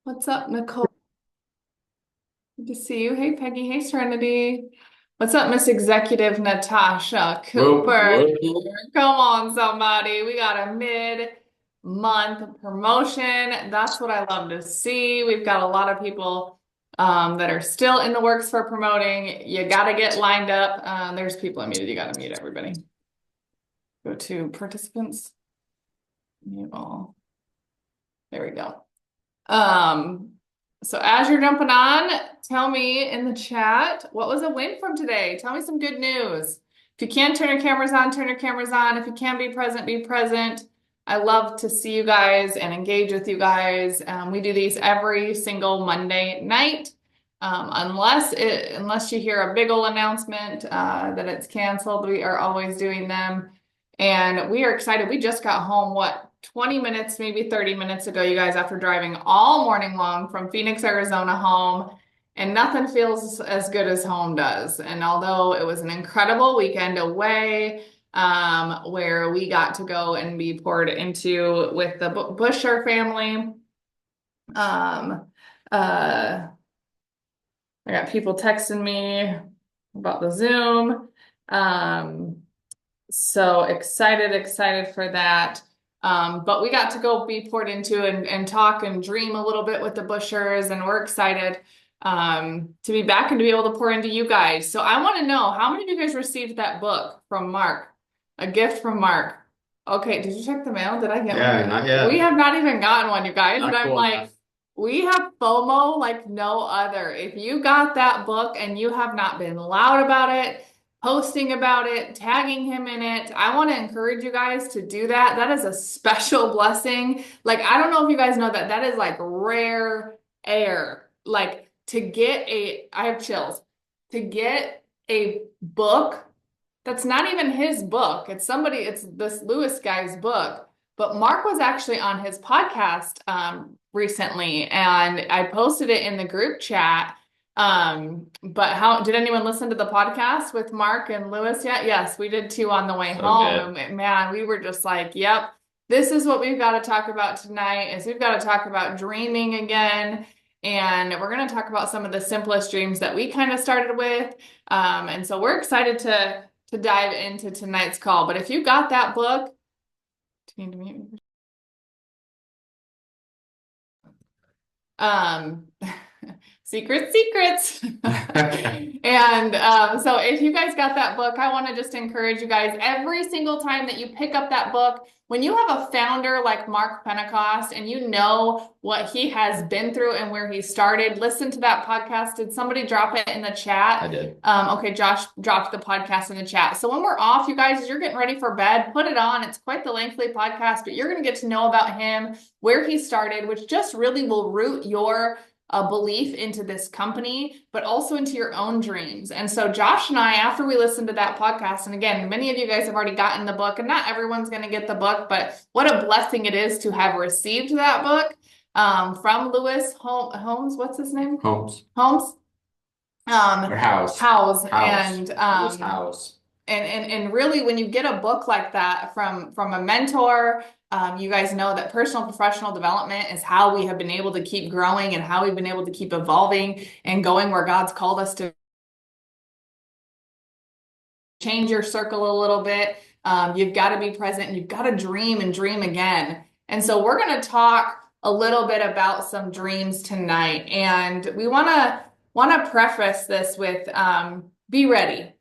What's up, Nicole? Good to see you. Hey, Peggy. Hey, Serenity. What's up, Miss Executive Natasha Whoop, Cooper? whoop. Come on, somebody. We got a mid-month promotion. That's what I love to see. We've got a lot of people that are still in the works for promoting. You got to get lined up. There's people I muted. You got to mute everybody. Go to participants. Mute all. There we go. Um, so as you're jumping on, tell me in the chat, what was a win from today? Tell me some good news. If you can turn your cameras on, turn your cameras on. If you can be present, be present. I love to see you guys and engage with you guys. We do these every single Monday night. Unless you hear a big old announcement that it's canceled, we are always doing them. And we are excited. We just got home, what, 20 minutes, maybe 30 minutes ago, you guys, after driving all morning long from Phoenix, Arizona home. And nothing feels as good as home does. And although it was an incredible weekend away, where we got to go and be poured into with the Busher family. Um, uh, I got people texting me about the Zoom. Um, so excited for that. But we got to go be poured into and talk and dream a little bit with the Bushers, and we're excited to be back and to be able to pour into you guys. So I want to know, how many of you guys received that book from Mark? A gift from Mark. Okay, did you check the mail? Did I get Yeah, not one? We yet. have not even gotten one, you guys. And Not I'm cool like, enough. we have FOMO like no other. If you got that book and you have not been loud about it, posting about it, tagging him in it. I want to encourage you guys to do that. That is a special blessing. Like, I don't know if you guys know that is like rare air. Like I have chills, to get a book that's not even his book. It's this Lewis guy's book. But Mark was actually on his podcast recently, and I posted it in the group chat. But how did anyone listen to the podcast with Mark and Lewis yet? Yes, we did too on the way So home. good. And man, we were just like, yep, this is what we've got to talk about tonight, is we've got to talk about dreaming again. And we're going to talk about some of the simplest dreams that we kind of started with. And so we're excited to dive into tonight's call. But if you got that book, do you need to mute? Um, secrets. And so if you guys got that book, I want to just encourage you guys, every single time that you pick up that book, when you have a founder like Mark Pentecost and you know what he has been through and where he started, listen to that podcast. Did somebody drop it in the I chat? did. Okay, Josh dropped the podcast in the chat. So when we're off, you guys, as you're getting ready for bed, put it on. It's quite the lengthy podcast, but you're going to get to know about him, where he started, which just really will root your a belief into this company, but also into your own dreams. And so Josh and I, after we listened to that podcast, and again, many of you guys have already gotten the book, and not everyone's going to get the book, but what a blessing it is to have received that book from Lewis Holmes. What's his name? Homes. Holmes. Or house. House. House. Lewis House. And really, when you get a book like that from a mentor, you guys know that personal professional development is how we have been able to keep growing and how we've been able to keep evolving and going where God's called us to change your circle a little bit. You've got to be present and you've got to dream and dream again. And so we're going to talk a little bit about some dreams tonight. And we want to preface this with be ready.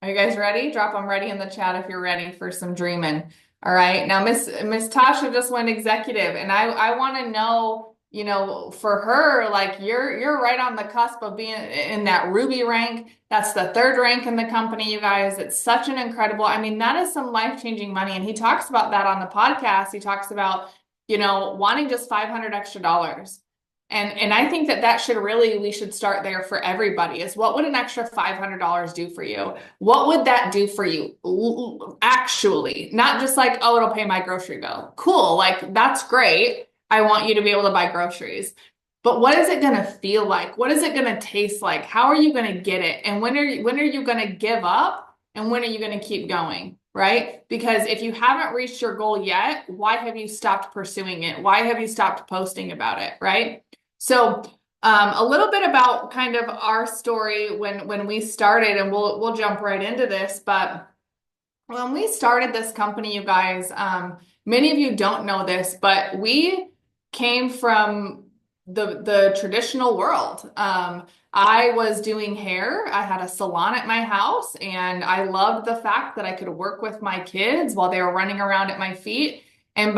Are you guys ready? Drop them ready in the chat if you're ready for some dreaming. All right. Now, Miss Tasha just went executive, and I want to know, for her, like you're right on the cusp of being in that Ruby rank. That's the third rank in the company, you guys. It's such an incredible, I mean, that is some life-changing money. And he talks about that on the podcast. He talks about, wanting just 500 extra dollars. And I think that we should start there for everybody, is what would an extra $500 do for you? What would that do for you? Actually, not just like, oh, it'll pay my grocery bill. Cool. Like, that's great. I want you to be able to buy groceries. But what is it going to feel like? What is it going to taste like? How are you going to get it? And when are you going to give up? And when are you going to keep going? Right? Because if you haven't reached your goal yet, why have you stopped pursuing it? Why have you stopped posting about it? Right? So, a little bit about kind of our story when we started, and we'll jump right into this. But when we started this company, you guys, many of you don't know this, but we came from the traditional world. I was doing hair. I had a salon at my house, and I loved the fact that I could work with my kids while they were running around at my feet. And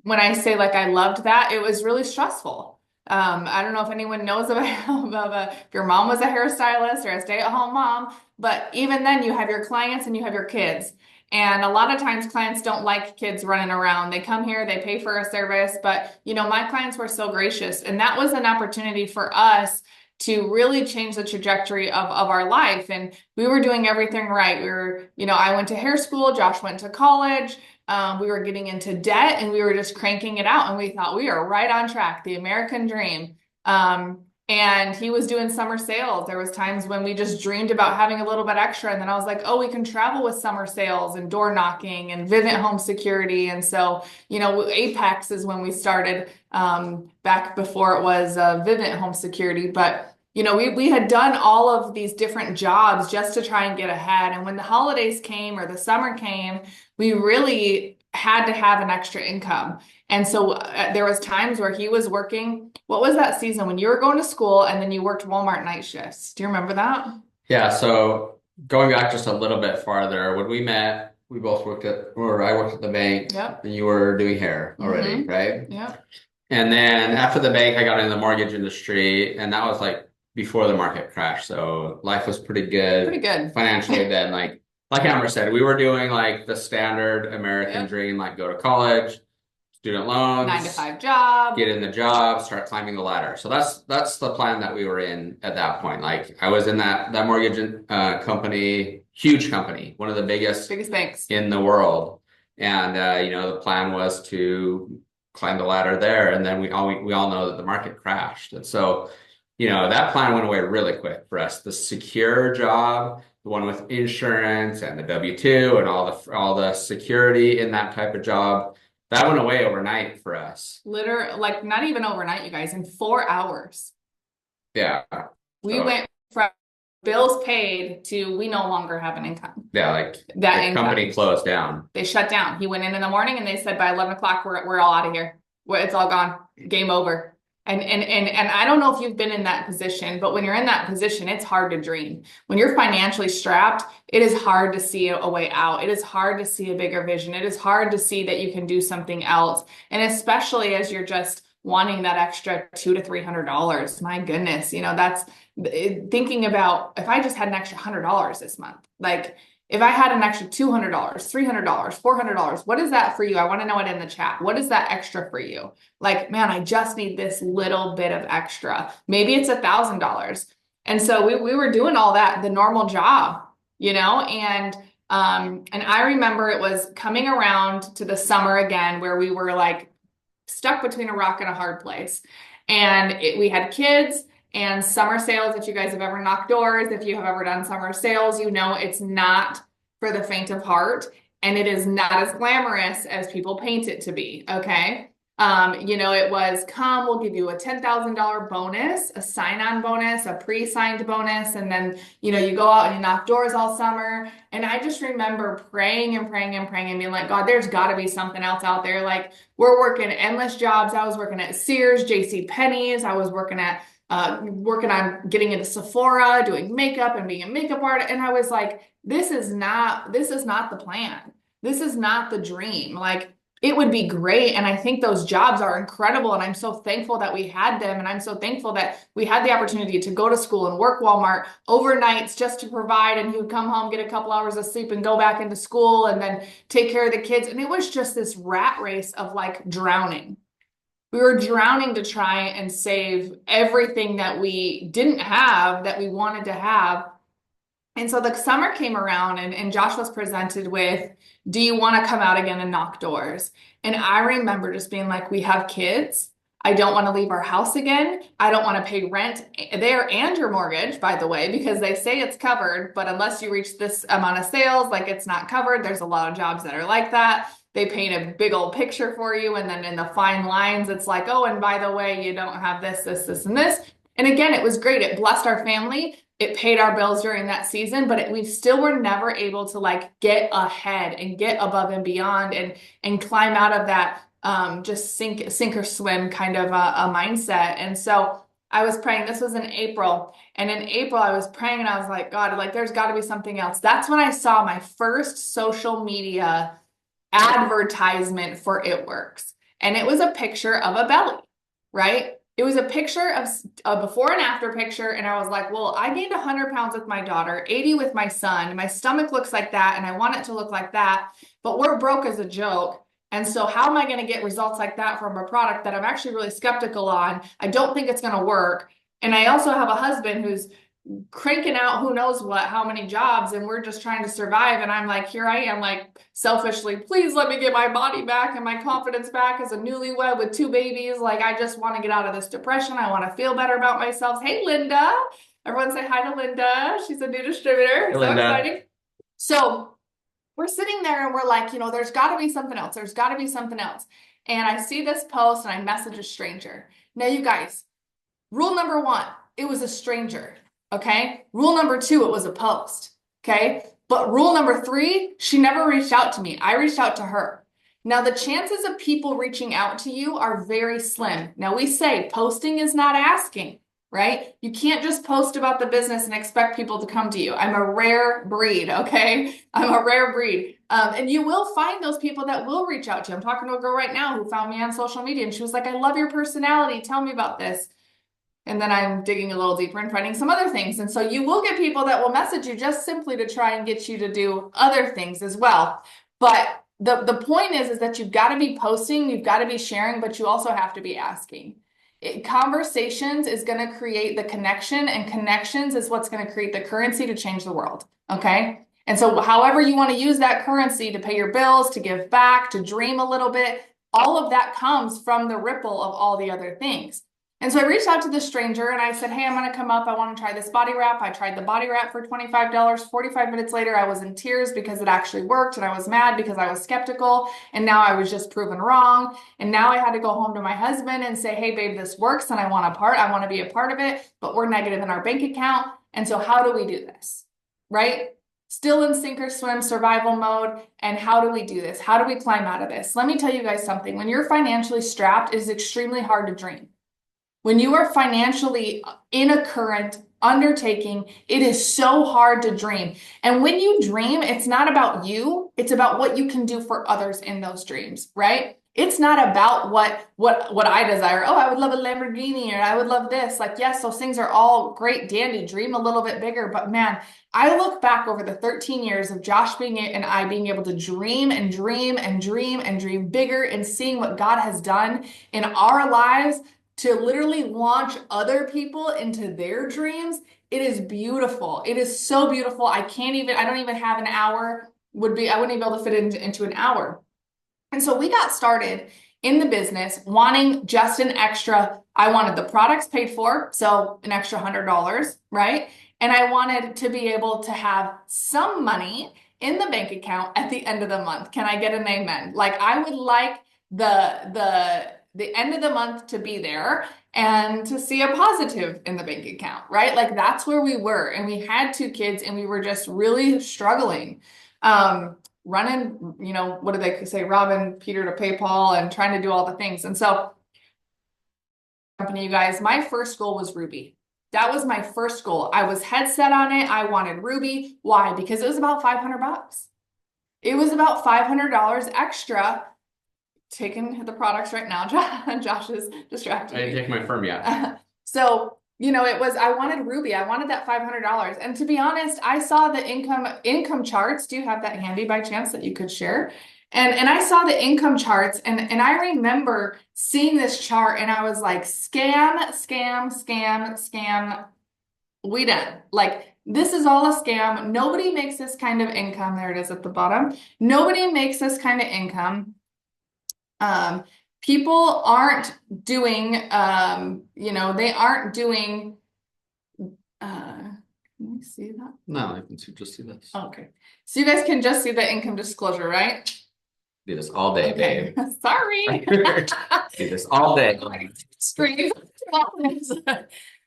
when I say like I loved that, it was really stressful. I don't know if anyone knows about if your mom was a hairstylist or a stay-at-home mom, but even then you have your clients and you have your kids. And a lot of times clients don't like kids running around. They come here, they pay for a service, but my clients were so gracious. And that was an opportunity for us to really change the trajectory of our life. And we were doing everything right. I went to hair school, Josh went to college. We were getting into debt and we were just cranking it out. And we thought we are right on track, the American dream. And he was doing summer sales. There was times when we just dreamed about having a little bit extra. And then I was like, oh, we can travel with summer sales and door knocking and Vivint Home Security. And so, Apex is when we started, back before it was Vivint Home Security. But, we had done all of these different jobs just to try and get ahead. And when the holidays came or the summer came, we really had to have an extra income. And so there was times where he was working. What was that season when you were going to school and then you worked Walmart night shifts? Do you remember that? Yeah, so going back just a little bit farther, when we met, we both I worked at the bank, Yep. and you were doing hair already, right? Yep. And then after the bank, I got in the mortgage industry, and that was like before the market crashed. So life was pretty good. Pretty good. Financially then, like Amber said, we were doing like the standard American dream, like go to college, student loans, 9-to-5 job, get in the job, start climbing the ladder. So that's the plan that we were in at that point. Like I was in that mortgage company, huge company, one of the biggest banks in the world. And the plan was to climb the ladder there. And then we all know that the market crashed. And so, that plan went away really quick for us. The secure job, the one with insurance and the W-2 and all the security in that type of job, that went away overnight for us. Literally, like not even overnight, you guys, in 4 hours. Yeah. We went from bills paid to we no longer have an income. Yeah, like that company closed down. They shut down. He went in the morning and they said by 11 o'clock, we're all out of here. It's all gone. Game over. And I don't know if you've been in that position, but when you're in that position, it's hard to dream. When you're financially strapped, it is hard to see a way out. It is hard to see a bigger vision. It is hard to see that you can do something else. And especially as you're just wanting that extra $200 to $300. My goodness, that's thinking about if I just had an extra $100 this month, like if I had an extra $200, $300, $400, what is that for you? I want to know it in the chat. What is that extra for you? Like, man, I just need this little bit of extra. Maybe it's $1,000. And so we were doing all that, the normal job, and I remember it was coming around to the summer again where we were like stuck between a rock and a hard place. And we had kids. And summer sales, if you guys have ever knocked doors, if you have ever done summer sales, it's not for the faint of heart. And it is not as glamorous as people paint it to be, okay? It was, we'll give you a $10,000 bonus, a sign-on bonus, a pre-signed bonus. And then, you go out and you knock doors all summer. And I just remember praying and praying and praying and being like, God, there's got to be something else out there. Like we're working endless jobs. I was working at Sears, J.C. Penney's. I was working on getting into Sephora, doing makeup and being a makeup artist. And I was like, this is not the plan. This is not the dream. Like it would be great. And I think those jobs are incredible. And I'm so thankful that we had them. And I'm so thankful that we had the opportunity to go to school and work Walmart overnights just to provide. And he would come home, get a couple hours of sleep and go back into school and then take care of the kids. And it was just this rat race of like drowning. We were drowning to try and save everything that we didn't have that we wanted to have. And so the summer came around and Josh was presented with, do you want to come out again and knock doors? And I remember just being like, we have kids. I don't want to leave our house again. I don't want to pay rent there and your mortgage, by the way, because they say it's covered, but unless you reach this amount of sales, like it's not covered. There's a lot of jobs that are like that. They paint a big old picture for you. And then in the fine lines, it's like, oh, and by the way, you don't have this, this, this, and this. And again, it was great. It blessed our family. It paid our bills during that season, but we still were never able to like get ahead and get above and beyond and climb out of that just sink or swim kind of a mindset. And so I was praying. This was in April, and in April I was praying, and I was like, God, like there's got to be something else. That's when I saw my first social media advertisement for It Works. And it was a picture of a belly, right? It was a picture of a before and after picture. And I was like, well, I gained 100 pounds with my daughter, 80 with my son. My stomach looks like that, and I want it to look like that. But we're broke as a joke. And so, how am I going to get results like that from a product that I'm actually really skeptical on? I don't think it's going to work. And I also have a husband who's cranking out who knows what, how many jobs, and we're just trying to survive. And I'm like, here I am, like selfishly, please let me get my body back and my confidence back as a newlywed with 2 babies. Like, I just want to get out of this depression. I want to feel better about myself. Hey, Linda. Everyone say hi to Linda. She's a new distributor. Hey, so Linda. exciting. So we're sitting there and we're like, there's got to be something else. There's got to be something else. And I see this post and I message a stranger. Now, you guys, rule number 1, it was a stranger. Okay. Rule number 2, it was a post. Okay. But rule number 3, she never reached out to me. I reached out to her. Now, the chances of people reaching out to you are very slim. Now, we say posting is not asking, right? You can't just post about the business and expect people to come to you. I'm a rare breed. Okay. I'm a rare breed. And you will find those people that will reach out to you. I'm talking to a girl right now who found me on social media, and she was like, I love your personality. Tell me about this. And then I'm digging a little deeper and finding some other things. And so you will get people that will message you just simply to try and get you to do other things as well. But the point is that you've got to be posting, you've got to be sharing, but you also have to be asking. Conversations is going to create the connection, and connections is what's going to create the currency to change the world. Okay. And so however you want to use that currency to pay your bills, to give back, to dream a little bit, all of that comes from the ripple of all the other things. And so I reached out to this stranger and I said, hey, I'm going to come up. I want to try this body wrap. I tried the body wrap for $25. 45 minutes later, I was in tears because it actually worked. And I was mad because I was skeptical. And now I was just proven wrong. And now I had to go home to my husband and say, hey, babe, this works. And I want to be a part of it, but we're negative in our bank account. And so how do we do this? Right? Still in sink or swim survival mode. And how do we do this? How do we climb out of this? Let me tell you guys something. When you're financially strapped, it is extremely hard to dream. When you are financially in a current undertaking, it is so hard to dream. And when you dream, it's not about you, it's about what you can do for others in those dreams, right? It's not about what I desire. Oh, I would love a Lamborghini, or I would love this. Like, yes, those things are all great, dandy. Dream a little bit bigger. But man, I look back over the 13 years of Josh and I being able to dream and dream and dream and dream bigger, and seeing what God has done in our lives to literally launch other people into their dreams. It is beautiful. It is so beautiful. I don't even have an hour I wouldn't even be able to fit into an hour. And so we got started in the business wanting just an extra. I wanted the products paid for, so an extra $100, right? And I wanted to be able to have some money in the bank account at the end of the month. Can I get an amen? Like, I would like the end of the month to be there and to see a positive in the bank account, right? Like, that's where we were. And we had 2 kids and we were just really struggling. Running, what do they say? Robbing Peter to pay Paul and trying to do all the things. And so, you guys, my first goal was Ruby. That was my first goal. I was head set on it. I wanted Ruby. Why? Because it was about $500. It was about $500 extra. Taking the products right now. Josh is distracted. I didn't take my firm yet. So, I wanted Ruby. I wanted that $500. And to be honest, I saw the income charts. Do you have that handy by chance that you could share? And I saw the income charts, and I remember seeing this chart, and I was like, scam, scam, scam, scam. We done. Like, this is all a scam. Nobody makes this kind of income. There it is at the bottom. Nobody makes this kind of income. People aren't doing, they aren't doing, can you see that? No, I can just see this. Okay. So you guys can just see the income disclosure, right? Do this all day, Okay, babe. sorry. Do this all day. Screen.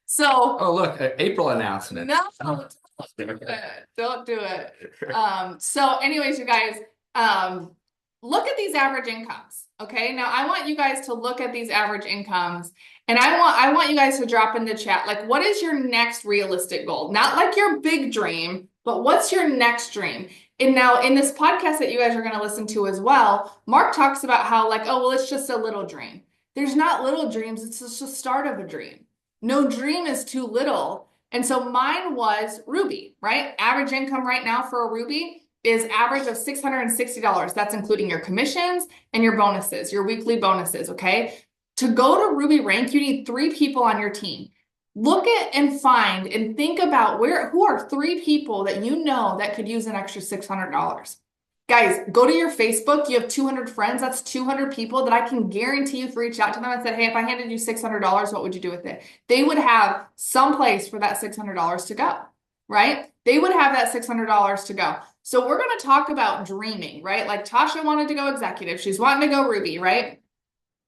So, Oh, look, April announcement. no, don't do it. Don't do it. So anyways, you guys, um, look at these average incomes. Okay. Now I want you guys to look at these average incomes and I want you guys to drop in the chat, like, what is your next realistic goal? Not like your big dream, but what's your next dream? And now in this podcast that you guys are going to listen to as well, Mark talks about how, like, oh, well, it's just a little dream. There's not little dreams. It's just the start of a dream. No dream is too little. And so mine was Ruby, right? Average income right now for a Ruby is average of $660. That's including your commissions and your bonuses, your weekly bonuses, okay? To go to Ruby rank, you need 3 people on your team. Look at and find and think about who are 3 people that you know that could use an extra $600. Guys, go to your Facebook. You have 200 friends. That's 200 people that I can guarantee you, if you reach out to them and said, hey, if I handed you $600, what would you do with it? They would have some place for that $600 to go, right? They would have that $600 to go. So we're going to talk about dreaming, right? Like Tasha wanted to go executive. She's wanting to go Ruby, right?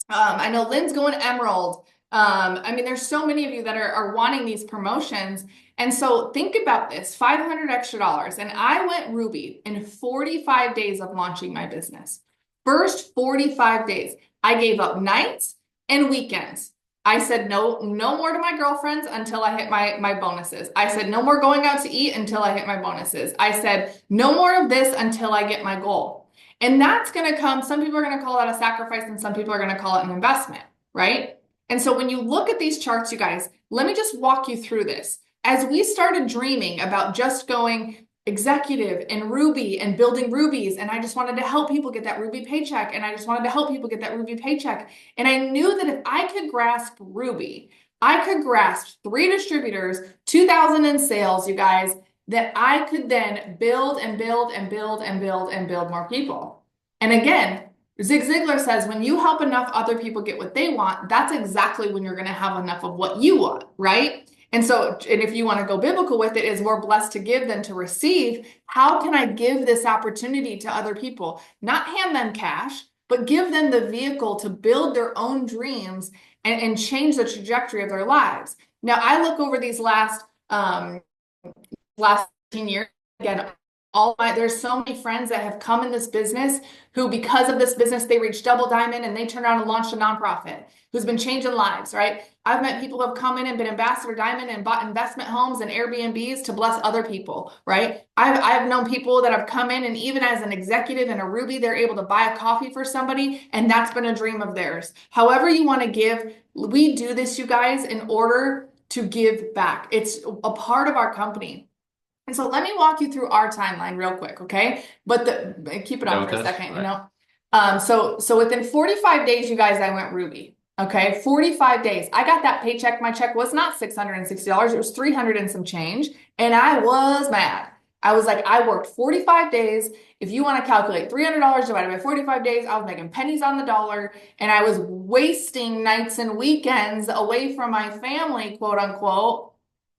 I know Lynn's going Emerald. I mean, there's so many of you that are wanting these promotions. And so think about this, $500 extra. And I went Ruby in 45 days of launching my business. First 45 days, I gave up nights and weekends. I said no more to my girlfriends until I hit my bonuses. I said no more going out to eat until I hit my bonuses. I said no more of this until I get my goal. And that's going to come, some people are going to call that a sacrifice and some people are going to call it an investment, right? And so when you look at these charts, you guys, let me just walk you through this. As we started dreaming about just going executive and Ruby and building Rubies, and I just wanted to help people get that Ruby paycheck, and I just wanted to help people get that Ruby paycheck. And I knew that if I could grasp Ruby, I could grasp 3 distributors, 2,000 in sales, you guys, that I could then build and build and build and build and build more people. And again, Zig Ziglar says, when you help enough other people get what they want, that's exactly when you're going to have enough of what you want, right? And so, and if you want to go biblical with it, is more blessed to give than to receive. How can I give this opportunity to other people? Not hand them cash, but give them the vehicle to build their own dreams and change the trajectory of their lives. Now, I look over these last 15 years, again, there's so many friends that have come in this business who, because of this business, they reached double diamond and they turned around and launched a nonprofit who's been changing lives, right? I've met people who have come in and been ambassador diamond and bought investment homes and Airbnbs to bless other people, right? I've known people that have come in and even as an executive in a Ruby, they're able to buy a coffee for somebody, and that's been a dream of theirs. However you want to give, we do this, you guys, in order to give back. It's a part of our company. And so let me walk you through our timeline real quick, okay? But keep it on for a second, you know? So within 45 days, you guys, I went Ruby, okay? 45 days. I got that paycheck. My check was not $660. It was 300 and some change. And I was mad. I was like, I worked 45 days. If you want to calculate $300 divided by 45 days, I was making pennies on the dollar. And I was wasting nights and weekends away from my family, quote unquote,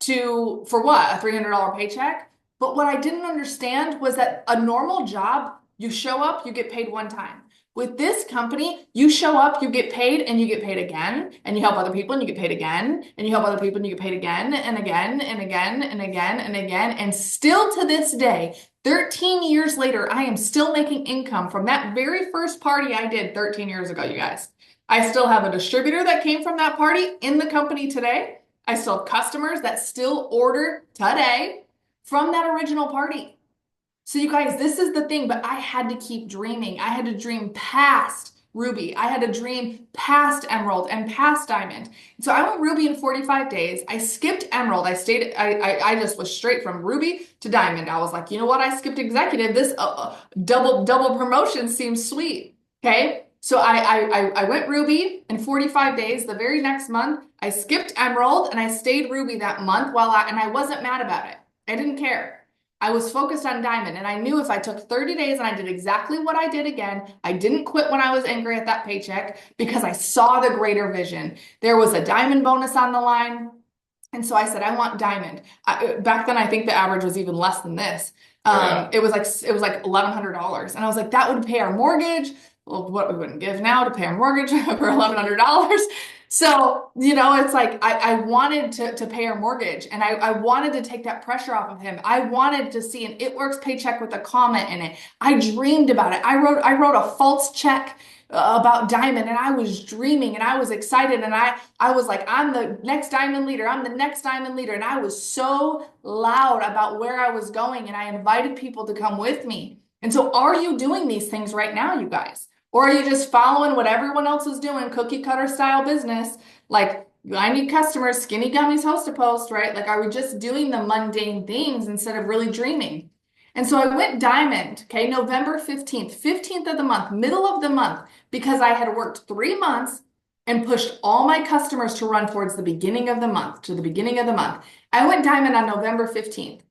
for what? A $300 paycheck? But what I didn't understand was that a normal job, you show up, you get paid one time. With this company, you show up, you get paid, and you get paid again, and you help other people, and you get paid again, and you help other people, and you get paid again, and again, and again, and again, and again. And still to this day, 13 years later, I am still making income from that very first party I did 13 years ago, you guys. I still have a distributor that came from that party in the company today. I still have customers that still order today from that original party. So you guys, this is the thing, but I had to keep dreaming. I had to dream past Ruby. I had to dream past Emerald and past Diamond. So I went Ruby in 45 days. I skipped Emerald. I just was straight from Ruby to Diamond. I was like, you know what? I skipped executive. This double promotion seems sweet. Okay. So I went Ruby in 45 days. The very next month, I skipped Emerald and I stayed Ruby that month and I wasn't mad about it. I didn't care. I was focused on Diamond, and I knew if I took 30 days and I did exactly what I did again, I didn't quit when I was angry at that paycheck because I saw the greater vision. There was a Diamond bonus on the line. And so I said, I want Diamond. Back then, I think the average was even less than this. Yeah. It was like $1,100. And I was like, that would pay our mortgage. Well, what we wouldn't give now to pay our mortgage for $1,100. So, it's like I wanted to pay our mortgage, and I wanted to take that pressure off of him. I wanted to see an It Works paycheck with a comment in it. I dreamed about it. I wrote a false check about Diamond, and I was dreaming and I was excited, and I was like, I'm the next Diamond leader. I'm the next Diamond leader. And I was so loud about where I was going, and I invited people to come with me. And so are you doing these things right now, you guys? Or are you just following what everyone else is doing, cookie cutter style business? Like, I need customers, Skinny Gummies host a post, right? Like, are we just doing the mundane things instead of really dreaming? And so I went diamond, okay, November 15th, 15th of the month, middle of the month, because I had worked 3 months and pushed all my customers to run towards the beginning of the month, to the beginning of the month. I went diamond on November 15th.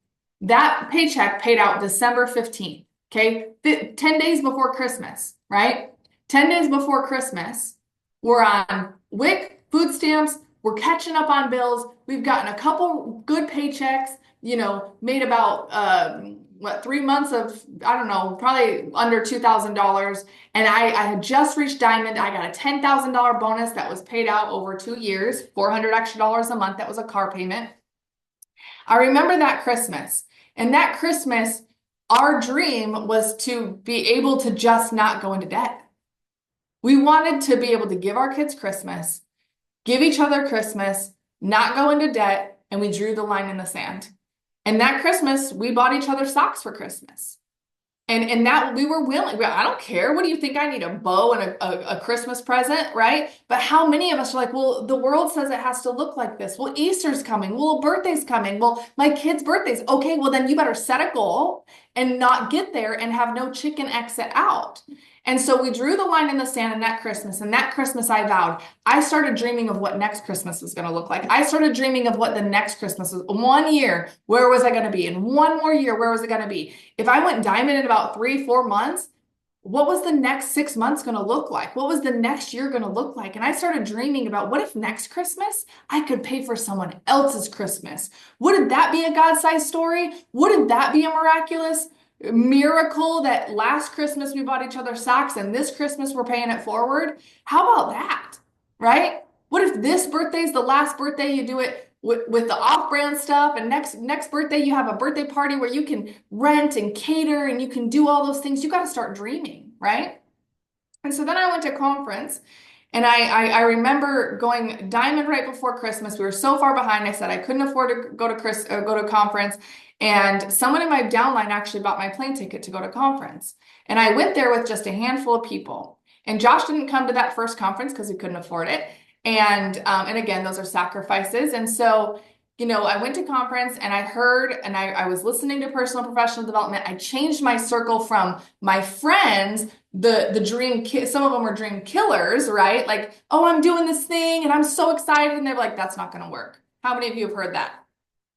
That paycheck paid out December 15th, okay, 10 days before Christmas, right? 10 days before Christmas, we're on WIC, food stamps, we're catching up on bills. We've gotten a couple good paychecks, made about 3 months of, I don't know, probably under $2,000. And I had just reached diamond. I got a $10,000 bonus that was paid out over 2 years, $400 extra a month. That was a car payment. I remember that Christmas. And that Christmas, our dream was to be able to just not go into debt. We wanted to be able to give our kids Christmas, give each other Christmas, not go into debt, and we drew the line in the sand. And that Christmas, we bought each other socks for Christmas. And that we were willing. I don't care. What do you think? I need a bow and a Christmas present, right? But how many of us are like, well, the world says it has to look like this. Well, Easter's coming. Well, birthday's coming. Well, my kids' birthdays. Okay, well, then you better set a goal and not get there and have no chicken exit out. And so we drew the line in the sand in that Christmas. And that Christmas, I vowed, I started dreaming of what next Christmas was going to look like. I started dreaming of what the next Christmas was. 1 year, where was I going to be? In one more year, where was it going to be? If I went diamond in about 3-4 months, what was the next 6 months going to look like? What was the next year going to look like? And I started dreaming about, what if next Christmas I could pay for someone else's Christmas? Wouldn't that be a God-sized story? Wouldn't that be a miraculous miracle that last Christmas we bought each other socks and this Christmas we're paying it forward? How about that? Right? What if this birthday is the last birthday you do it with the off-brand stuff, and next birthday you have a birthday party where you can rent and cater and you can do all those things? You got to start dreaming, right? And so then I went to conference, and I remember going diamond right before Christmas. We were so far behind. I said I couldn't afford to go to conference. And someone in my downline actually bought my plane ticket to go to conference. And I went there with just a handful of people. And Josh didn't come to that first conference because he couldn't afford it. And again, those are sacrifices. And so, I went to conference, and I heard, and I was listening to personal and professional development. I changed my circle from my friends, the dream, some of them were dream killers, right? Like, oh, I'm doing this thing and I'm so excited. And they're like, that's not going to work. How many of you have heard that?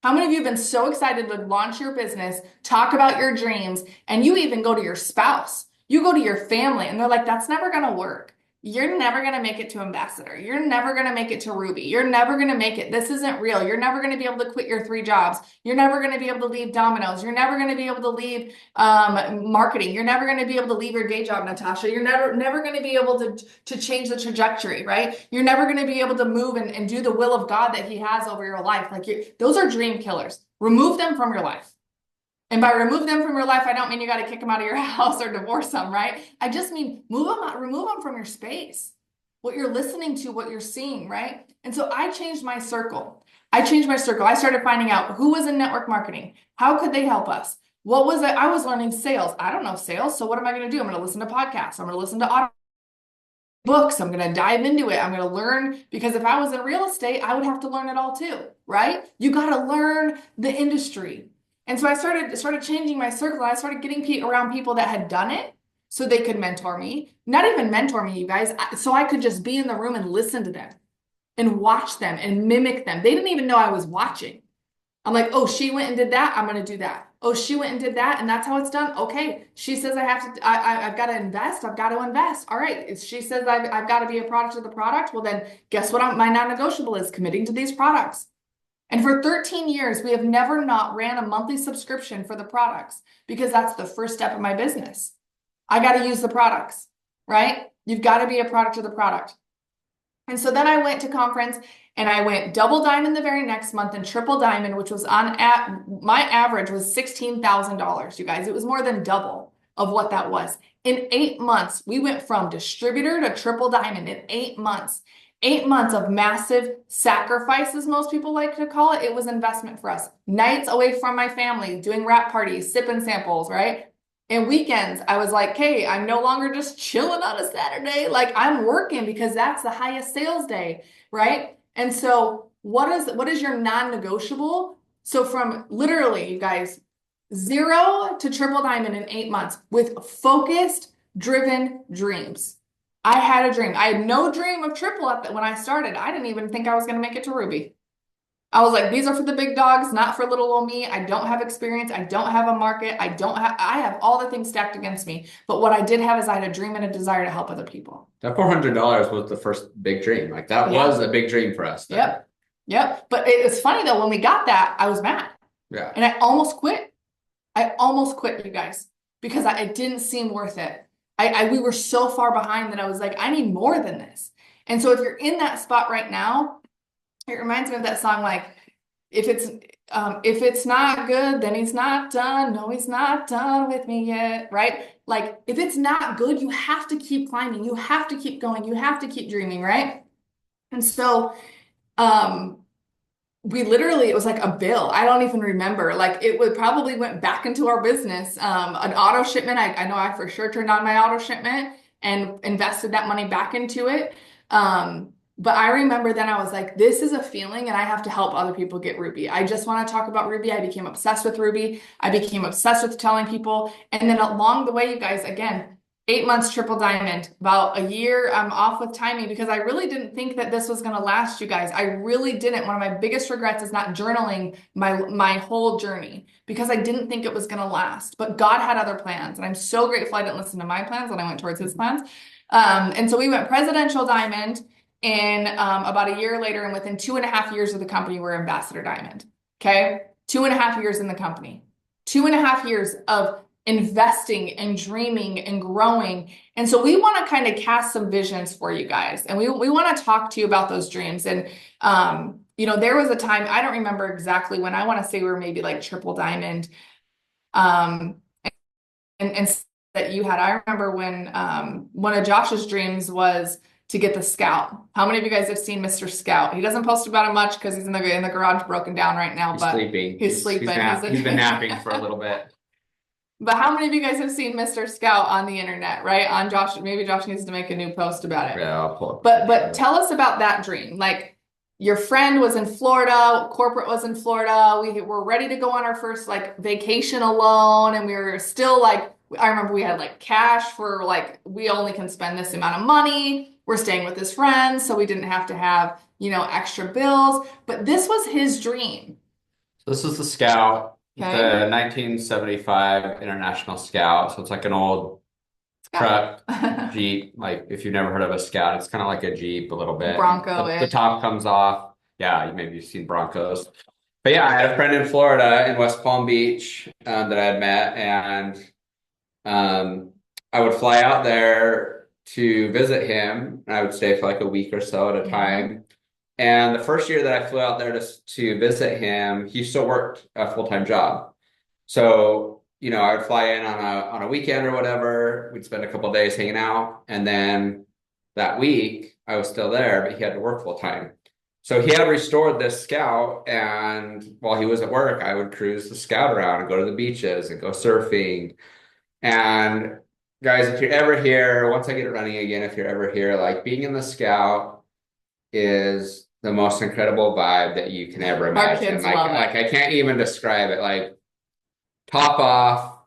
How many of you have been so excited to launch your business, talk about your dreams, and you even go to your spouse, you go to your family, and they're like, that's never going to work. You're never going to make it to ambassador. You're never going to make it to Ruby. You're never going to make it. This isn't real. You're never going to be able to quit your 3 jobs. You're never going to be able to leave Domino's. You're never going to be able to leave marketing. You're never going to be able to leave your day job, Natasha. You're never going to be able to change the trajectory, right? You're never going to be able to move and do the will of God that he has over your life. Like, those are dream killers. Remove them from your life. And by remove them from your life, I don't mean you got to kick them out of your house or divorce them, right? I just mean move them out, remove them from your space. What you're listening to, what you're seeing, right? And so I changed my circle. I started finding out who was in network marketing. How could they help us? What was it? I was learning sales. I don't know sales. So what am I going to do? I'm going to listen to podcasts. I'm going to listen to audio books. I'm going to dive into it. I'm going to learn, because if I was in real estate, I would have to learn it all too, right? You got to learn the industry. And so I started changing my circle. I started getting around people that had done it so they could mentor me. Not even mentor me, you guys, so I could just be in the room and listen to them and watch them and mimic them. They didn't even know I was watching. I'm like, oh, she went and did that, I'm going to do that. Oh, she went and did that, and that's how it's done. Okay, she says I've got to invest. I've got to invest. All right, she says I've got to be a product of the product. Well, then guess what my non-negotiable is? Committing to these products. And for 13 years, we have never not ran a monthly subscription for the products because that's the first step of my business. I got to use the products, right? You've got to be a product of the product. And so then I went to conference and I went double diamond the very next month and triple diamond, which was on at my average was $16,000, you guys. It was more than double of what that was. In 8 months, we went from distributor to triple diamond in 8 months. 8 months of massive sacrifices, most people like to call it. It was investment for us. Nights away from my family, doing wrap parties, sipping samples, right? And weekends, I was like, hey, I'm no longer just chilling on a Saturday. Like I'm working because that's the highest sales day, right? And so what is your non-negotiable? So from literally, you guys, zero to triple diamond in 8 months with focused, driven dreams. I had a dream. I had no dream of triple when I started. I didn't even think I was going to make it to Ruby. I was like, these are for the big dogs, not for little old me. I don't have experience. I don't have a market. I have all the things stacked against me. But what I did have is I had a dream and a desire to help other people. That $400 was the first big dream. Like that was a big dream for us. Then. Yep. Yep. But it was funny though, when we got that, I was mad. Yeah. And I almost quit. I almost quit, you guys, because it didn't seem worth it. We were so far behind that I was like, I need more than this. And so if you're in that spot right now, it reminds me of that song, like, if it's not good, then he's not done. No, he's not done with me yet, right? Like, if it's not good, you have to keep climbing. You have to keep going. You have to keep dreaming, right? And so, we literally, it was like a bill. I don't even remember. Like, it would probably went back into our business. An auto shipment. I know I for sure turned on my auto shipment and invested that money back into it. But I remember then I was like, this is a feeling and I have to help other people get Ruby. I just want to talk about Ruby. I became obsessed with Ruby. I became obsessed with telling people. And then along the way, you guys, again, 8 months triple diamond, about a year, I'm off with timing because I really didn't think that this was going to last, you guys. I really didn't. One of my biggest regrets is not journaling my whole journey because I didn't think it was going to last. But God had other plans. And I'm so grateful I didn't listen to my plans when I went towards his plans. And so we went presidential diamond. And about a year later, and within 2.5 years of the company, we're ambassador diamond. Okay. 2.5 years in the company, 2.5 years of investing and dreaming and growing. And so we want to kind of cast some visions for you guys. And we want to talk to you about those dreams. And, there was a time, I don't remember exactly when, I want to say we were maybe like triple diamond. And that you had, I remember when one of Josh's dreams was to get the Scout. How many of you guys have seen Mr. Scout? He doesn't post about it much because he's in the garage broken down right now. But he's sleeping. He's been napping for a little bit. But how many of you guys have seen Mr. Scout on the internet, right? On Josh, maybe Josh needs to make a new post about it. Yeah, I'll pull it. But tell us about that dream. Like your friend was in Florida, corporate was in Florida. We were ready to go on our first like vacation alone, and we were still like, I remember we had like cash for like, we only can spend this amount of money. We're staying with his friends, so we didn't have to have, extra bills. But this was his dream. So this is the Scout, the 1975 International Scout. So it's like an old truck, Jeep. Like if you've never heard of a Scout, it's kind of like a Jeep a little bit. Bronco. The top comes off. Yeah, maybe you've seen Broncos. But yeah, I had a friend in Florida in West Palm Beach that I had met, and I would fly out there to visit him. And I would stay for like a week or so at a time. And the first year that I flew out there to visit him, he still worked a full-time job. So, I would fly in on a weekend or whatever. We'd spend a couple of days hanging out. And then that week I was still there, but he had to work full-time. So he had restored this Scout, and while he was at work, I would cruise the Scout around and go to the beaches and go surfing. And guys, if you're ever here, once I get it running again, if you're ever here, like being in the Scout is the most incredible vibe that you can ever imagine. Our kids love it. Like I can't even describe it. Like top off,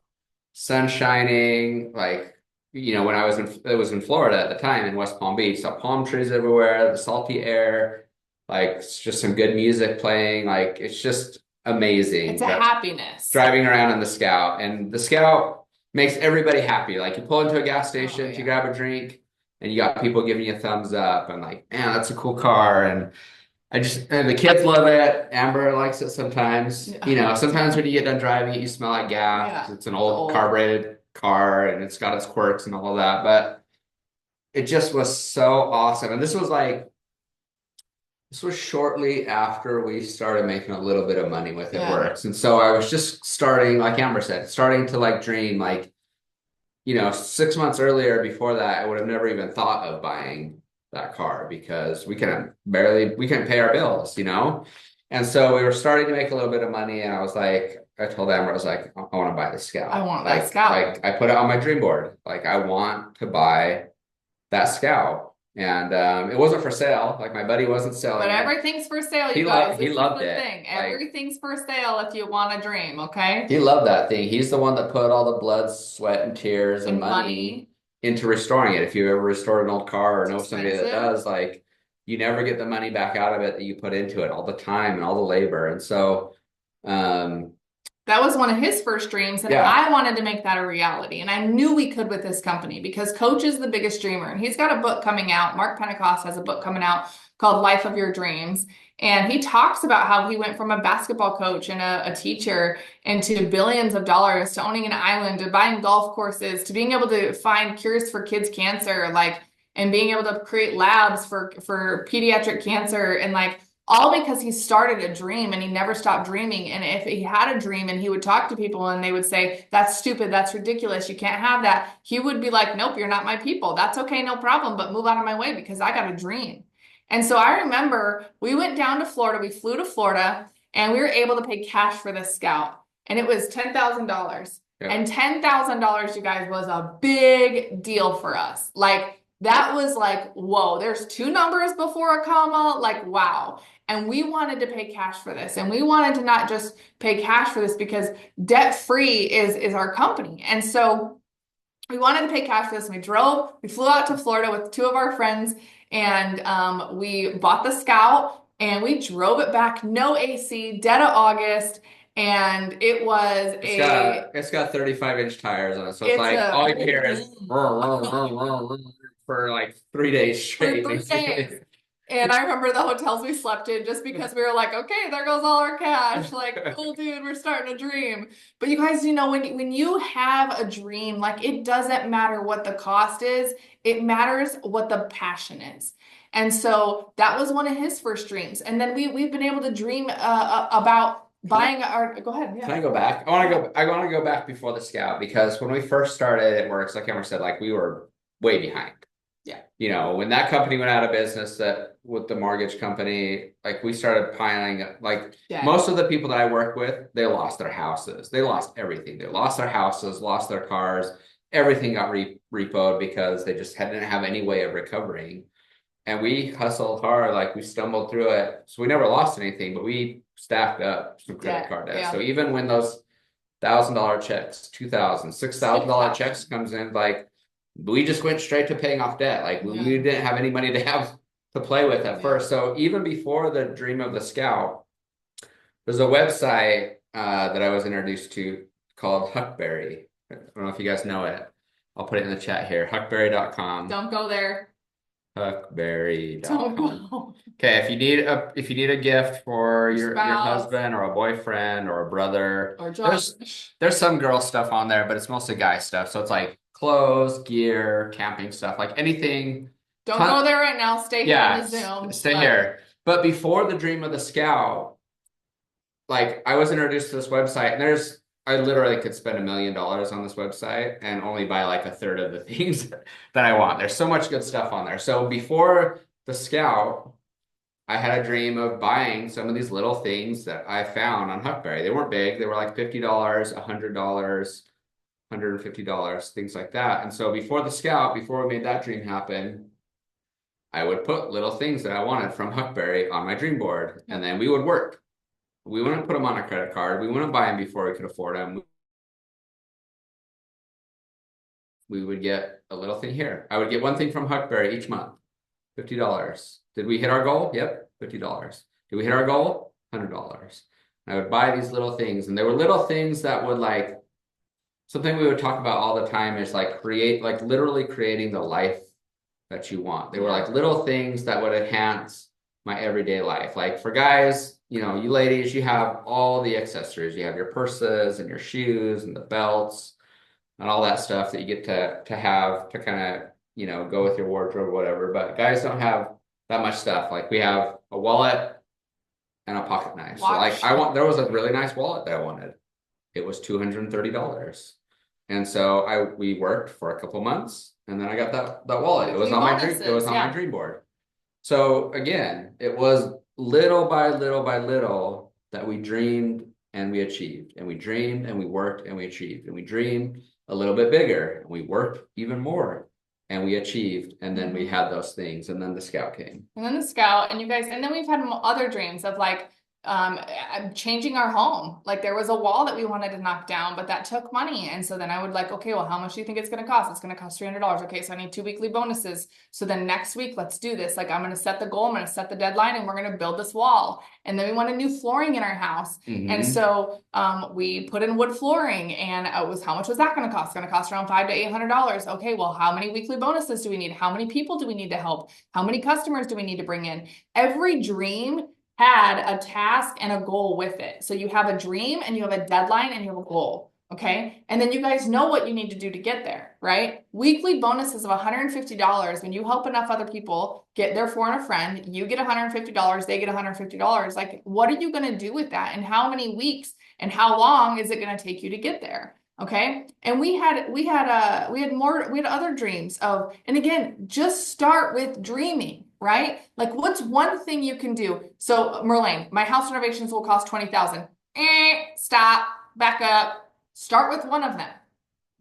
sun shining, like, when it was in Florida at the time in West Palm Beach, saw palm trees everywhere, the salty air, like it's just some good music playing. Like it's just amazing. It's a happiness. Driving around in the Scout, and the Scout makes everybody happy. Like you pull into a gas station, you grab a drink, and you got people giving you a thumbs up and like, man, that's a cool car. And the kids love it. Amber likes it sometimes. Yeah. You know, sometimes when you get done driving it, you smell like gas Yeah. because it's an The old old. carbureted car and it's got its quirks and all of that. But it just was so awesome. And this was shortly after we started making a little bit of money with It Yeah. Works. And so I was just starting, like Amber said, starting to like dream, like, 6 months earlier before that, I would have never even thought of buying that car because we couldn't pay our bills, you know? And so we were starting to make a little bit of money. And I told Amber, I was like, I want to buy the I Scout. want that Scout. Like I put it on my dream board. Like I want to buy that Scout. And it wasn't for sale. Like my buddy wasn't But selling it. everything's for sale, you guys. He This is loved the it. thing. Like Everything's for sale if you want a dream, okay? he loved that thing. He's the one that put all the blood, sweat, and tears and And money money, into restoring it. If you ever restored an old car or it's know somebody that expensive. does, like you never get the money back out of it that you put into it, all the time and all the labor. And so, um, That was one of his first dreams, and yeah, I wanted to make that a reality. And I knew we could with this company because Coach is the biggest dreamer, and he's got a book coming out. Mark Pentecost has a book coming out called Life of Your Dreams. And he talks about how he went from a basketball coach and a teacher into billions of dollars to owning an island to buying golf courses to being able to find cures for kids' cancer, like, and being able to create labs for pediatric cancer and like all because he started a dream and he never stopped dreaming. And if he had a dream and he would talk to people and they would say, that's stupid, that's ridiculous, you can't have that, he would be like, nope, you're not my people. That's okay, no problem, but move out of my way because I got a dream. And so I remember we went down to Florida, we flew to Florida, and we were able to pay cash for this Scout. And it was $10,000. yeah. And $10,000, you guys, was a big deal for us. Like, that was like, whoa, there's two numbers before a comma. Like, wow. And we wanted to pay cash for this. And we wanted to not just pay cash for this because debt free is our company. And so we wanted to pay cash for this. And we flew out to Florida with two of our friends and we bought the Scout and we drove it back, no AC, dead of August. And it was It's got 35-inch tires on it. So it's it's like a all you hear is for like 3 days for straight, 3 days. basically. And I remember the hotels we slept in just because we were like, okay, there goes all our cash. Like, cool, dude, we're starting a dream. But you guys, when you have a dream, like it doesn't matter what the cost is, it matters what the passion is. And so that was one of his first dreams. And then we've been able to dream about Can I buying our. Go ahead, can yeah. I go back? I want to go back before the Scout because when we first started It Works, like Emma said, like we were way behind. Yeah. When that company went out of business, that with the mortgage company, like we started piling up, like Yeah. most of the people that I work with, they lost their houses. They lost everything. They lost their houses, lost their cars. Everything got repoed because they just didn't have any way of recovering. And we hustled hard, like we stumbled through it. So we never lost anything, but we stacked up some credit Yeah. card debt. Yeah. So even when those $1,000 checks, $2,000, $6,000 checks 6,000. comes in, like we just went straight to paying off debt. Like Yeah. we didn't have any money to have to play with at Yeah. first. So even before the dream of the Scout, there's a website that I was introduced to called Huckberry. I don't know if you guys know it. I'll put it in the chat here. Huckberry.com. Don't go there. Don't Huckberry.com. go. Okay, if you need a gift for Your your spouse husband or a boyfriend or a brother, or there's Josh. there's some girl stuff on there, but it's mostly guy stuff. So it's like clothes, gear, camping stuff, like anything. Don't go Ton, there right now. Stay here on yeah, the Zoom. stay here. But before the dream of the Scout, like I was introduced to this website, and I literally could spend $1 million on this website and only buy like a third of the things that I want. There's so much good stuff on there. So before the Scout, I had a dream of buying some of these little things that I found on Huckberry. They weren't big. They were like $50, $100, $150, things like that. And so before the Scout, before we made that dream happen, I would put little things that I wanted from Huckberry on my dream board, and then we would work. We wouldn't put them on a credit card. We wouldn't buy them before we could afford them. We would get a little thing here. I would get one thing from Huckberry each month, $50. Did we hit our goal? Yep, $50. Did we hit our goal? $100. I would buy these little things, and they were little things that would like something we would talk about all the time is like literally creating the life that you want. They were like little things that would enhance my everyday life. Like for guys, you ladies, you have all the accessories. You have your purses and your shoes and the belts and all that stuff that you get to have to kind of, go with your wardrobe or whatever. But guys don't have that much stuff. Like we have a wallet and a pocket knife. So like Watch. there was a really nice wallet that I wanted. It was $230. And so we worked for a couple months and then I got that wallet. It was Weekly on my dream, it was bonuses, on my yeah. dream board. So again, it was little by little by little that we dreamed and we achieved, and we dreamed and we worked and we achieved, and we dreamed a little bit bigger and we worked even more and we achieved, and then we had those things, and then the scout came. And then the scout, and you guys, and then we've had other dreams of like changing our home. Like there was a wall that we wanted to knock down, but that took money. And so then I would like, okay, well, how much do you think it's going to cost? It's going to cost $300. Okay, so I need 2 weekly bonuses. So then next week, let's do this. Like I'm going to set the goal, I'm going to set the deadline, and we're going to build this wall. And then we wanted new flooring in our house. And so we put in wood flooring, and it was, how much was that going to cost? It's going to cost around $500 to $800. Okay, well, how many weekly bonuses do we need? How many people do we need to help? How many customers do we need to bring in? Every dream had a task and a goal with it. So you have a dream and you have a deadline and you have a goal. Okay. And then you guys know what you need to do to get there, right? Weekly bonuses of $150. When you help enough other people get their for and a friend, you get $150, they get $150. Like, what are you going to do with that? And how many weeks and how long is it going to take you to get there? Okay. And we had other dreams of, and again, just start with dreaming. Right? Like what's one thing you can do? So Merlane, my house renovations will cost 20,000. Stop, back up. Start with one of them.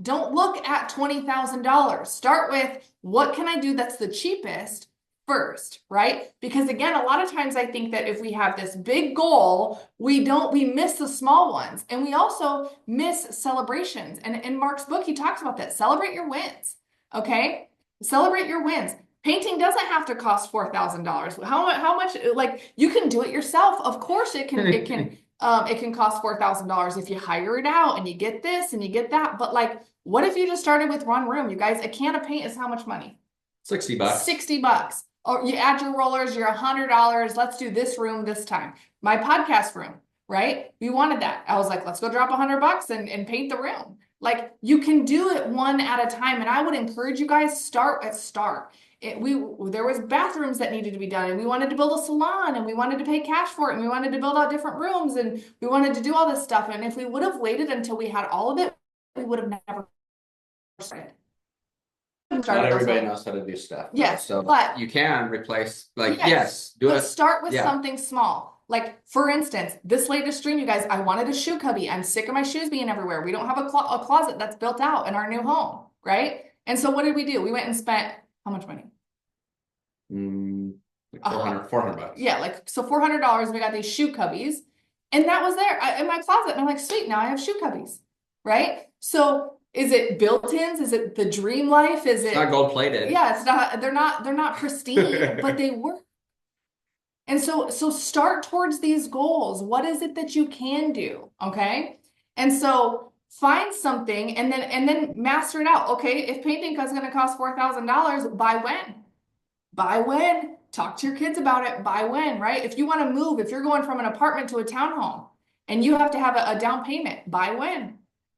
Don't look at $20,000. Start with what can I do that's the cheapest first, right? Because again, a lot of times I think that if we have this big goal, we miss the small ones. And we also miss celebrations. And in Mark's book, he talks about that. Celebrate your wins. Okay? Celebrate your wins. Painting doesn't have to cost $4,000. How much, like you can do it yourself. Of course it can cost $4,000 if you hire it out and you get this and you get that. But like, what if you just started with one room? You guys, a can of paint is how much money? $60. $60. Or you add your rollers, you're $100. Let's do this room this time. My podcast room, right? We wanted that. I was like, let's go drop $100 and paint the room. Like you can do it one at a time. And I would encourage you guys start. There was bathrooms that needed to be done, and we wanted to build a salon, and we wanted to pay cash for it, and we wanted to build out different rooms, and we wanted to do all this stuff. And if we would have waited until we had all of it, we would have never started. Not everybody knows how to do stuff. Yes, so but you can replace, like, yes, do it. Start with something small. Like, for instance, this latest stream, you guys, I wanted a shoe cubby. I'm sick of my shoes being everywhere. We don't have a closet that's built out in our new home, right? And so what did we do? We went and spent how much money? Like $400. Yeah, like so $400. We got these shoe cubbies, and that was there in my closet. And I'm like, sweet, now I have shoe cubbies, right? So is it built-ins? Is it the dream life? Is it not gold plated? Yeah, it's not. They're not pristine, but they work. And so start towards these goals. What is it that you can do? Okay, and so find something and then master it out. Okay, if painting is going to cost $4,000, by when? By when? Talk to your kids about it. By when, right? If you want to move, if you're going from an apartment to a townhome and you have to have a down payment, by when?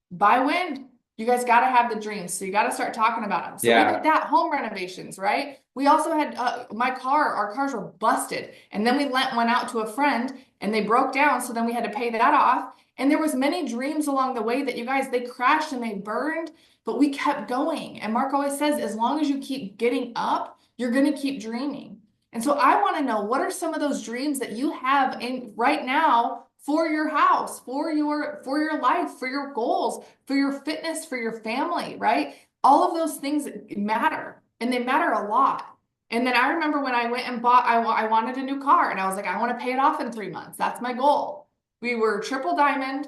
By when? You guys got to have the dreams. So you got to start talking about them. So we did that, home renovations, right? We also had our cars were busted. And then we went out to a friend and they broke down. So then we had to pay that off. And there was many dreams along the way that you guys, they crashed and they burned, but we kept going. And Mark always says, as long as you keep getting up, you're going to keep dreaming. And so I want to know, what are some of those dreams that you have in right now for your house, for your life, for your goals, for your fitness, for your family, right? All of those things matter, and they matter a lot. And then I remember when I went and bought, I wanted a new car, and I was like, I want to pay it off in 3 months. That's my goal. We were triple diamond,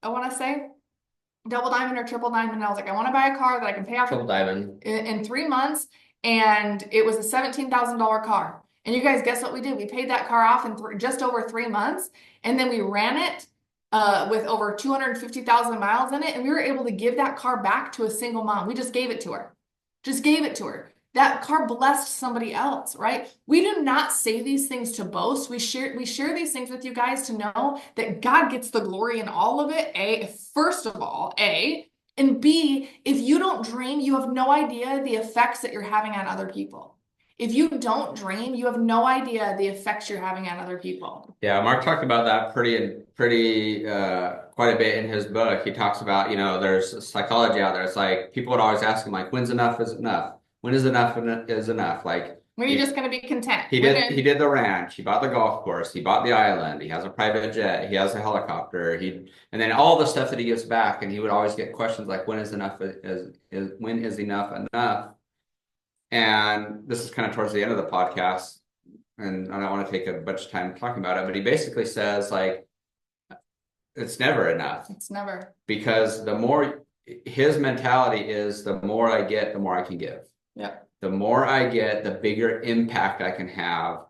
I want to say, double diamond or triple diamond. And I was like, I want to buy a car that I can pay off triple diamond in 3 months. And it was a $17,000 car. And you guys, guess what we did? We paid that car off in just over 3 months. And then we ran it with over 250,000 miles in it. And we were able to give that car back to a single mom. We just gave it to her. Just gave it to her. That car blessed somebody else, right? We do not say these things to boast. We share these things with you guys to know that God gets the glory in all of it. First of all, and B, if you don't dream, you have no idea the effects that you're having on other people. If you don't dream, you have no idea the effects you're having on other people. Yeah, Mark talked about that pretty quite a bit in his book. He talks about, there's psychology out there. It's like people would always ask him like, when's enough is enough? When is enough is enough? Like When are you just going to be content? he did the ranch, he bought the golf course, he bought the island, he has a private jet, he has a helicopter, and then all the stuff that he gives back, and he would always get questions like, when is enough is when is enough enough? And this is kind of towards the end of the podcast, and I don't want to take a bunch of time talking about it, but he basically says like it's never enough. It's never. Because his mentality is the more I get, the more I can give. Yeah. The more I get, the bigger impact I can have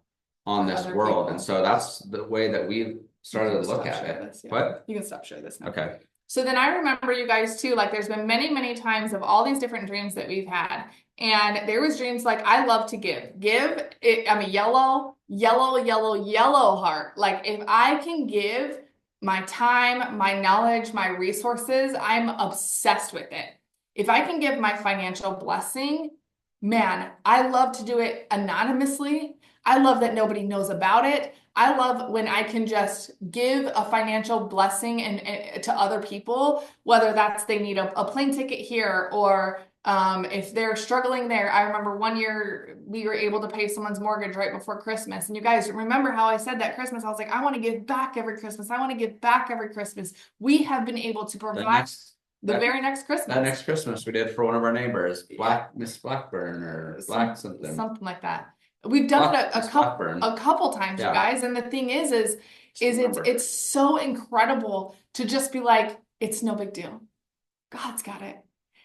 on this world. People. And so that's the way that we started to look at it. This, yeah. What? You can stop sharing this now. Okay. So then I remember you guys too, like there's been many, many times of all these different dreams that we've had. And there was dreams like, I love to give. I'm a yellow heart. Like if I can give my time, my knowledge, my resources, I'm obsessed with it. If I can give my financial blessing, man, I love to do it anonymously. I love that nobody knows about it. I love when I can just give a financial blessing and to other people, whether that's they need a plane ticket here or if they're struggling there. I remember one year we were able to pay someone's mortgage right before Christmas. And you guys remember how I said that Christmas, I was like, I want to give back every Christmas. I want to give back every Christmas. We have been able to provide the very next Christmas. That next Christmas we did for one of our neighbors, Miss Blackburn or Black something. Something like that. We've done it a couple times, yeah. You guys. And the thing is it's so incredible to just be like, it's no big deal. God's got it.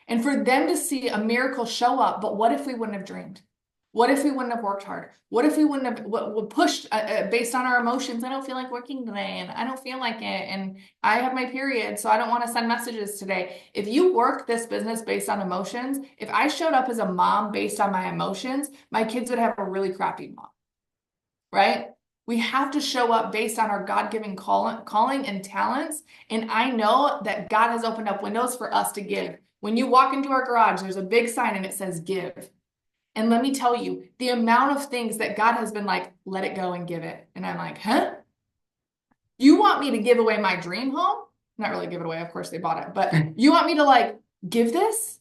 And for them to see a miracle show up, but what if we wouldn't have dreamed? What if we wouldn't have worked hard? What if we wouldn't have pushed based on our emotions? I don't feel like working today and I don't feel like it. And I have my period, so I don't want to send messages today. If you work this business based on emotions, if I showed up as a mom based on my emotions, my kids would have a really crappy mom, right? We have to show up based on our God-given calling and talents. And I know that God has opened up windows for us to give. When you walk into our garage, there's a big sign and it says give. And let me tell you, the amount of things that God has been like, let it go and give it. And I'm like, huh? You want me to give away my dream home? Not really give it away. Of course they bought it. But you want me to like give this?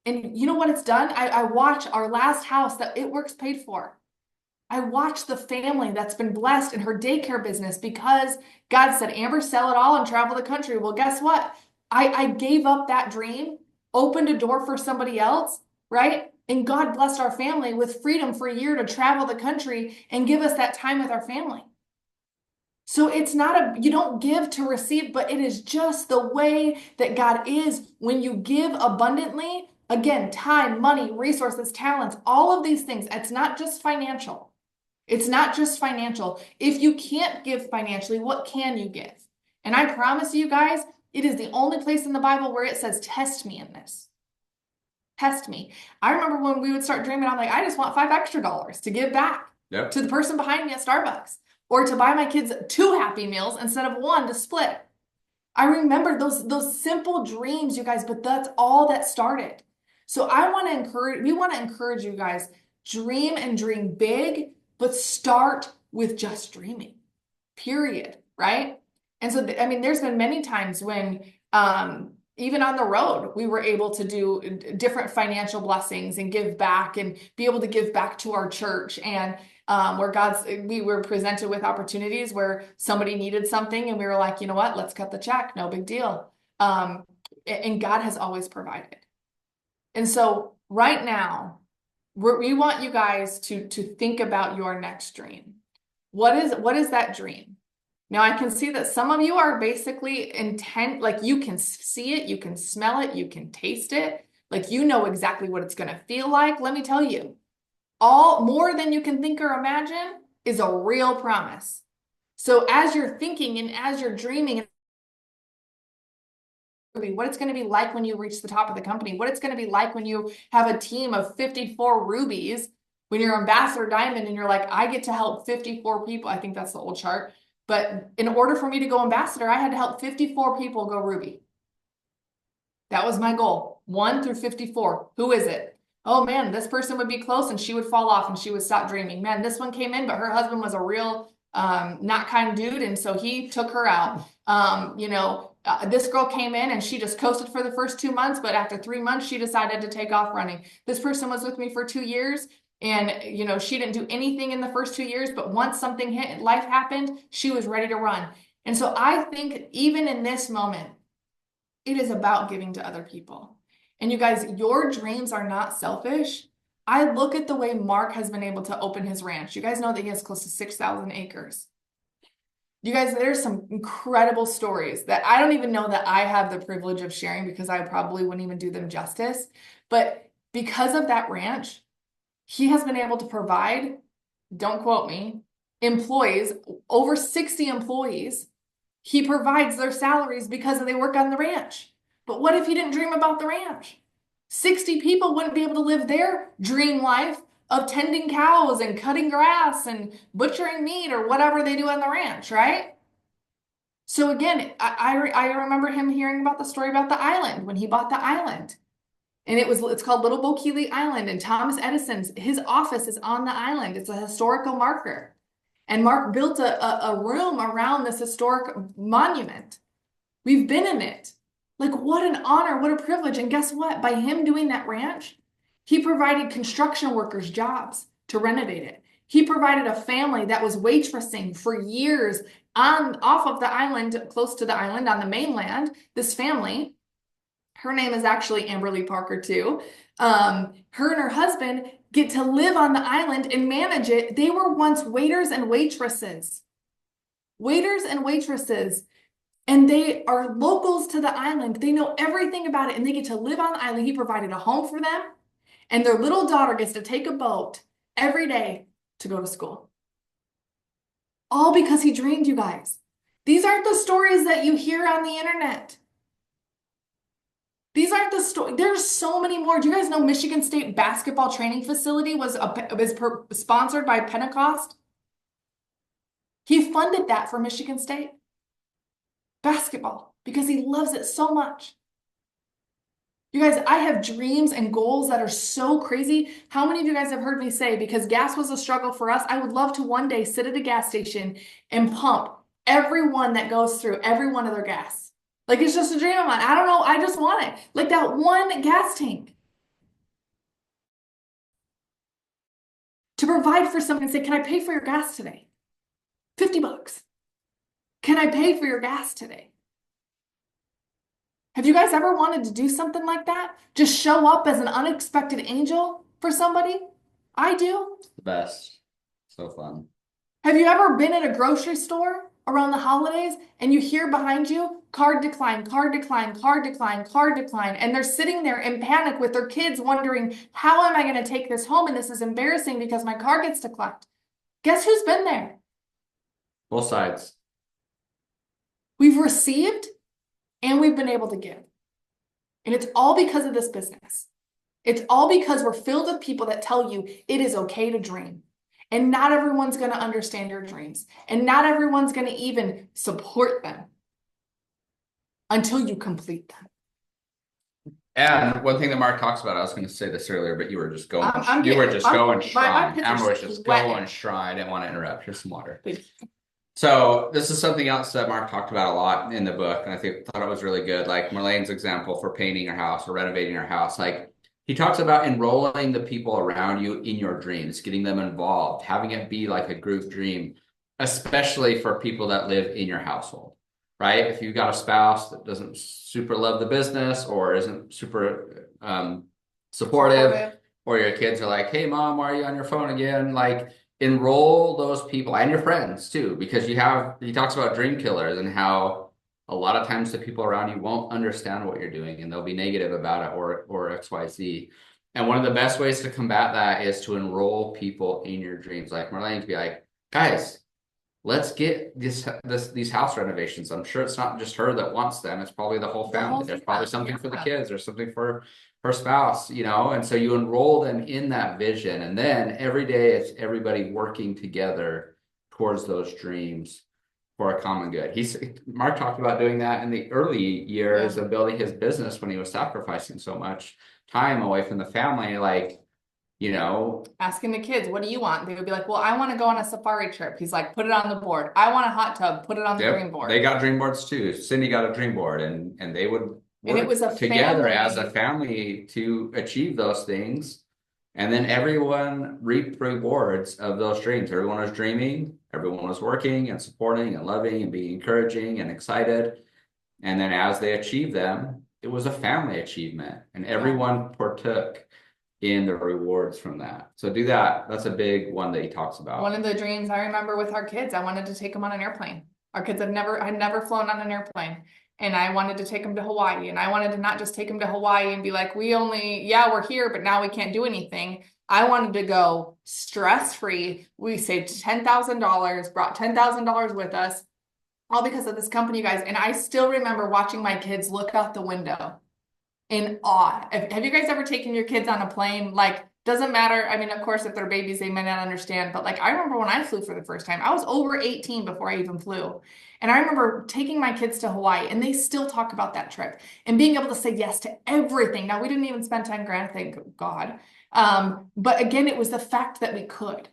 And you know what it's done? I watch our last house that it works paid for. I watched the family that's been blessed in her daycare business because God said, Amber, sell it all and travel the country. Well, guess what? I gave up that dream, opened a door for somebody else, right? And God blessed our family with freedom for a year to travel the country and give us that time with our family. So it's not you don't give to receive, but it is just the way that God is. When you give abundantly, again, time, money, resources, talents, all of these things, it's not just financial. It's not just financial. If you can't give financially, what can you give? And I promise you guys, it is the only place in the Bible where it says, test me in this. Test me. I remember when we would start dreaming, I'm like, I just want $5 extra to give back to the person behind me at Starbucks or to buy my kids 2 Happy Meals instead of 1 to split. I remember those simple dreams, you guys, but that's all that started. So we want to encourage you guys, dream and dream big, but start with just dreaming, period, right? And so, I mean, there's been many times when, even on the road, we were able to do different financial blessings and give back and be able to give back to our church. And we were presented with opportunities where somebody needed something and we were like, you know what, let's cut the check. No big deal. And God has always provided. And so right now, we want you guys to think about your next dream. What is that dream? Now I can see that some of you are basically intent, like you can see it, you can smell it, you can taste it, like you know exactly what it's going to feel like. Let me tell you, more than you can think or imagine is a real promise. So as you're thinking and as you're dreaming Ruby, what it's going to be like when you reach the top of the company, what it's going to be like when you have a team of 54 rubies, when you're ambassador diamond and you're like, I get to help 54 people. I think that's the old chart. But in order for me to go ambassador, I had to help 54 people go ruby. That was my goal. 1 through 54. Who is it? Oh man, this person would be close and she would fall off and she would stop dreaming. Man, this one came in, but her husband was a real not kind dude, and so he took her out. This girl came in and she just coasted for the first 2 months, but after 3 months, she decided to take off running. This person was with me for 2 years, and she didn't do anything in the first 2 years, but once something hit, life happened, she was ready to run. And so I think even in this moment, it is about giving to other people. And you guys, your dreams are not selfish. I look at the way Mark has been able to open his ranch. You guys know that he has close to 6,000 acres. You guys, there's some incredible stories that I don't even know that I have the privilege of sharing, because I probably wouldn't even do them justice. But because of that ranch, he has been able to provide, don't quote me, employees, over 60 employees. He provides their salaries because they work on the ranch. But what if he didn't dream about the ranch? 60 people wouldn't be able to live their dream life of tending cows and cutting grass and butchering meat or whatever they do on the ranch, right? So again, I remember him hearing about the story about the island when he bought the island. And it's called Little Bokeely Island, and Thomas Edison's, his office is on the island. It's a historical marker. And Mark built a room around this historic monument. We've been in it. Like, what an honor, what a privilege. And guess what? By him doing that ranch, he provided construction workers jobs to renovate it. He provided a family that was waitressing for years off of the island, close to the island on the mainland. This family, her name is actually Amberly Parker too. Her and her husband get to live on the island and manage it. They were once waiters and waitresses. Waiters and waitresses. And they are locals to the island. They know everything about it, and they get to live on the island. He provided a home for them, and their little daughter gets to take a boat every day to go to school. All because he dreamed, you guys. These aren't the stories that you hear on the internet. These aren't the stories. There's so many more. Do you guys know Michigan State basketball training facility was sponsored by Pentecost? He funded that for Michigan State basketball because he loves it so much. You guys, I have dreams and goals that are so crazy. How many of you guys have heard me say, because gas was a struggle for us, I would love to one day sit at a gas station and pump everyone that goes through every one of their gas. Like, it's just a dream of mine. I don't know. I just want it. Like that one gas tank. To provide for someone and say, can I pay for your gas today? $50. Can I pay for your gas today? Have you guys ever wanted to do something like that? Just show up as an unexpected angel for somebody? I do. It's the best. So fun. Have you ever been at a grocery store around the holidays and you hear behind you, card decline, card decline, card decline, card decline, and they're sitting there in panic with their kids wondering, how am I going to take this home? And this is embarrassing because my card gets declined. Guess who's been there? Both sides. We've received and we've been able to give. And it's all because of this business. It's all because we're filled with people that tell you it is okay to dream. And not everyone's going to understand your dreams. And not everyone's going to even support them until you complete them. And one thing that Mark talks about, I was going to say this earlier, but you were just going, going strong. Amber was just going strong. I didn't want to interrupt. Here's some water. Please. So this is something else that Mark talked about a lot in the book, and thought it was really good. Like Marlene's example for painting your house or renovating your house. Like he talks about enrolling the people around you in your dreams, getting them involved, having it be like a group dream, especially for people that live in your household, right? If you've got a spouse that doesn't super love the business or isn't super supportive, or your kids are like, hey, mom, why are you on your phone again? Like, enroll those people and your friends too, because he talks about dream killers and how a lot of times the people around you won't understand what you're doing and they'll be negative about it or XYZ. And one of the best ways to combat that is to enroll people in your dreams. Like Marlene, to be like, guys, let's get these house renovations. I'm sure it's not just her that wants them. It's probably the whole The whole family. There's probably family. something for the Yeah. kids or something for her spouse, you know? And so you enroll them in that vision. And then every day it's everybody working together towards those dreams for a common good. Mark talked about doing that in the early years Yeah. of building his business when he was sacrificing so much time away from the family. Like, you know, Asking the kids, what do you want? They would be like, well, I want to go on a safari trip. He's like, put it on the board. I want a hot tub, put it on the dream yep, they board. got dream boards too. Cindy got a dream board, and they would And it work was a together as a family. family to achieve those things. And then everyone reaped rewards of those dreams. Everyone was dreaming, everyone was working and supporting and loving and being encouraging and excited. And then as they achieved them, it was a family achievement, and Yeah. everyone partook in the rewards from that. So do that. That's a big one that he talks One about. of the dreams I remember with our kids, I wanted to take them on an airplane. Our kids had never flown on an airplane. And I wanted to take them to Hawaii. And I wanted to not just take them to Hawaii and be like, yeah, we're here, but now we can't do anything. I wanted to go stress free. We saved $10,000, brought $10,000 with us, all because of this company, you guys. And I still remember watching my kids look out the window in awe. Have you guys ever taken your kids on a plane? Like, doesn't matter. I mean, of course, if they're babies, they may not understand. But like, I remember when I flew for the first time, I was over 18 before I even flew. And I remember taking my kids to Hawaii, and they still talk about that trip and being able to say yes to everything. Now, we didn't even spend 10 grand, thank God. But again, it was the fact that we could.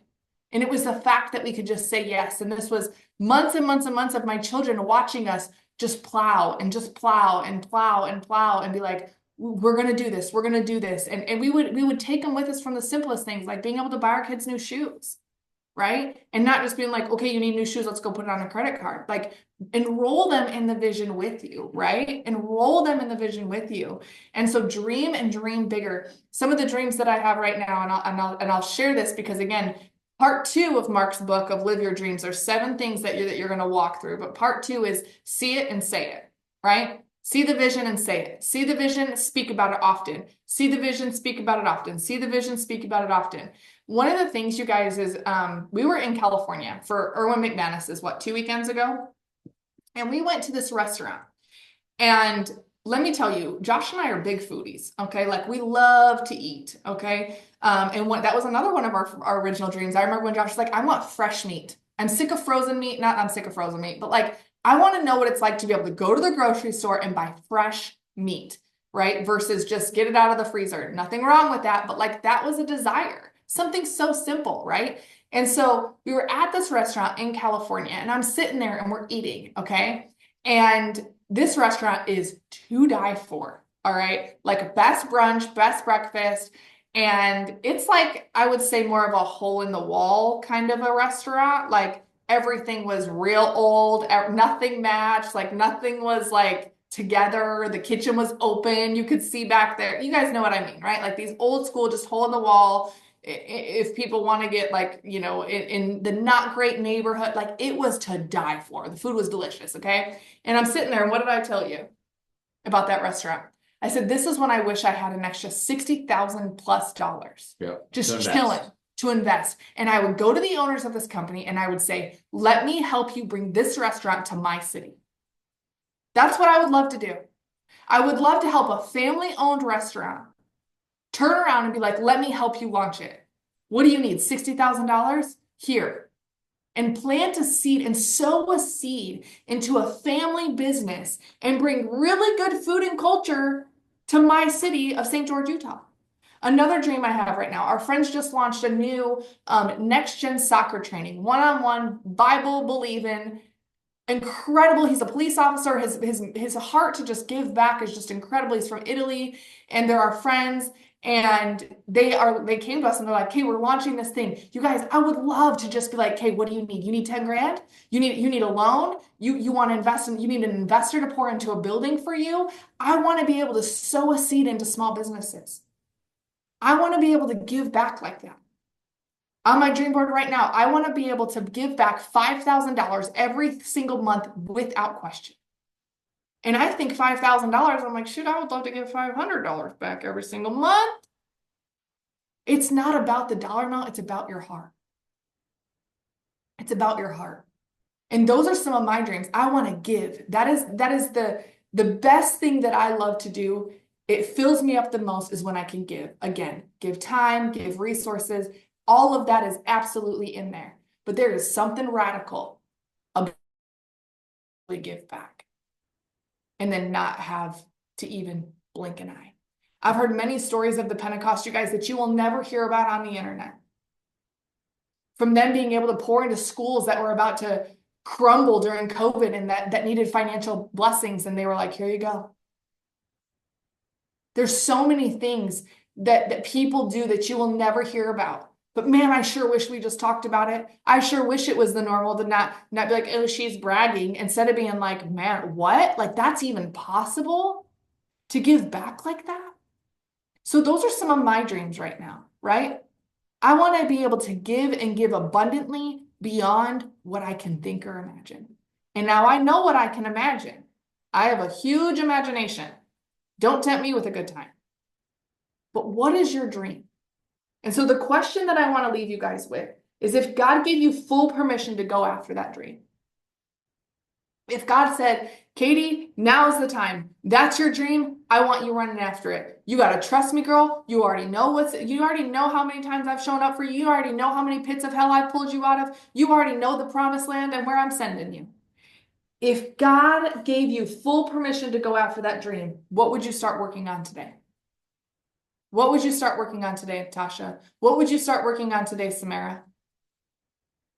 And it was the fact that we could just say yes. And this was months and months and months of my children watching us just plow and just plow and plow and plow and be like, we're going to do this. We're going to do this. And we would take them with us from the simplest things, like being able to buy our kids new shoes, right? And not just being like, okay, you need new shoes. Let's go put it on a credit card. Like enroll them in the vision with you, right? Enroll them in the vision with you. And so dream and dream bigger. Some of the dreams that I have right now, and I'll share this because again, part two of Mark's book of Live Your Dreams, there's 7 things that you're going to walk through. But part 2 is see it and say it, right? See the vision and say it. See the vision, speak about it often. See the vision, speak about it often. See the vision, speak about it often. One of the things, you guys, is we were in California for Erwin McManus's, 2 weekends ago? And we went to this restaurant. And let me tell you, Josh and I are big foodies, okay? Like we love to eat, okay? And that was another one of our original dreams. I remember when Josh was like, I want fresh meat. I'm sick of frozen meat. Not I'm sick of frozen meat, but like I want to know what it's like to be able to go to the grocery store and buy fresh meat, right? Versus just get it out of the freezer. Nothing wrong with that, but like that was a desire. Something so simple, right? And so we were at this restaurant in California and I'm sitting there and we're eating, okay? And this restaurant is to die for. All right. Like best brunch, best breakfast. And it's like, I would say more of a hole in the wall kind of a restaurant. Like everything was real old, nothing matched, like nothing was like together. The kitchen was open. You could see back there. You guys know what I mean, right? Like these old school, just hole in the wall. If people want to get like, in the not great neighborhood, like it was to die for. The food was delicious. Okay. And I'm sitting there, and what did I tell you about that restaurant? I said, this is when I wish I had an extra 60,000 plus dollars, Yep, to just chilling invest. to invest. And I would go to the owners of this company and I would say, let me help you bring this restaurant to my city. That's what I would love to do. I would love to help a family owned restaurant turn around and be like, let me help you launch it. What do you need? $60,000? Here. And plant a seed and sow a seed into a family business and bring really good food and culture to my city of St. George, Utah. Another dream I have right now, our friends just launched a new next gen soccer training, one-on-one, Bible believing, incredible. He's a police officer. His heart to just give back is just incredible. He's from Italy, and they're our friends. And they came to us and they're like, "Hey, we're launching this thing. You guys, I would love to just be like, hey, what do you need? You need 10 grand? You need a loan? You want to invest in, you need an investor to pour into a building for you? I want to be able to sow a seed into small businesses. I want to be able to give back like that. On my dream board right now, I want to be able to give back $5,000 every single month without question. And I think $5,000, I'm like, shoot, I would love to give $500 back every single month. It's not about the dollar amount, it's about your heart. It's about your heart. And those are some of my dreams. I want to give. That is the best thing that I love to do. It fills me up the most is when I can give. Again, give time, give resources. All of that is absolutely in there. But there is something radical about give back and then not have to even blink an eye. I've heard many stories of the Pentecost, you guys, that you will never hear about on the internet. From them being able to pour into schools that were about to crumble during COVID and that needed financial blessings. And they were like, here you go. There's so many things that people do that you will never hear about. But man, I sure wish we just talked about it. I sure wish it was the normal to not be like, oh, she's bragging, instead of being like, man, what? Like, that's even possible to give back like that? So those are some of my dreams right now, right? I want to be able to give and give abundantly beyond what I can think or imagine. And now I know what I can imagine. I have a huge imagination. Don't tempt me with a good time. But what is your dream? And so the question that I want to leave you guys with is, if God gave you full permission to go after that dream, if God said, Katie, now's the time. That's your dream. I want you running after it. You got to trust me, girl. You already know how many times I've shown up for you. You already know how many pits of hell I've pulled you out of. You already know the promised land and where I'm sending you. If God gave you full permission to go after that dream, what would you start working on today? What would you start working on today, Tasha? What would you start working on today, Samara?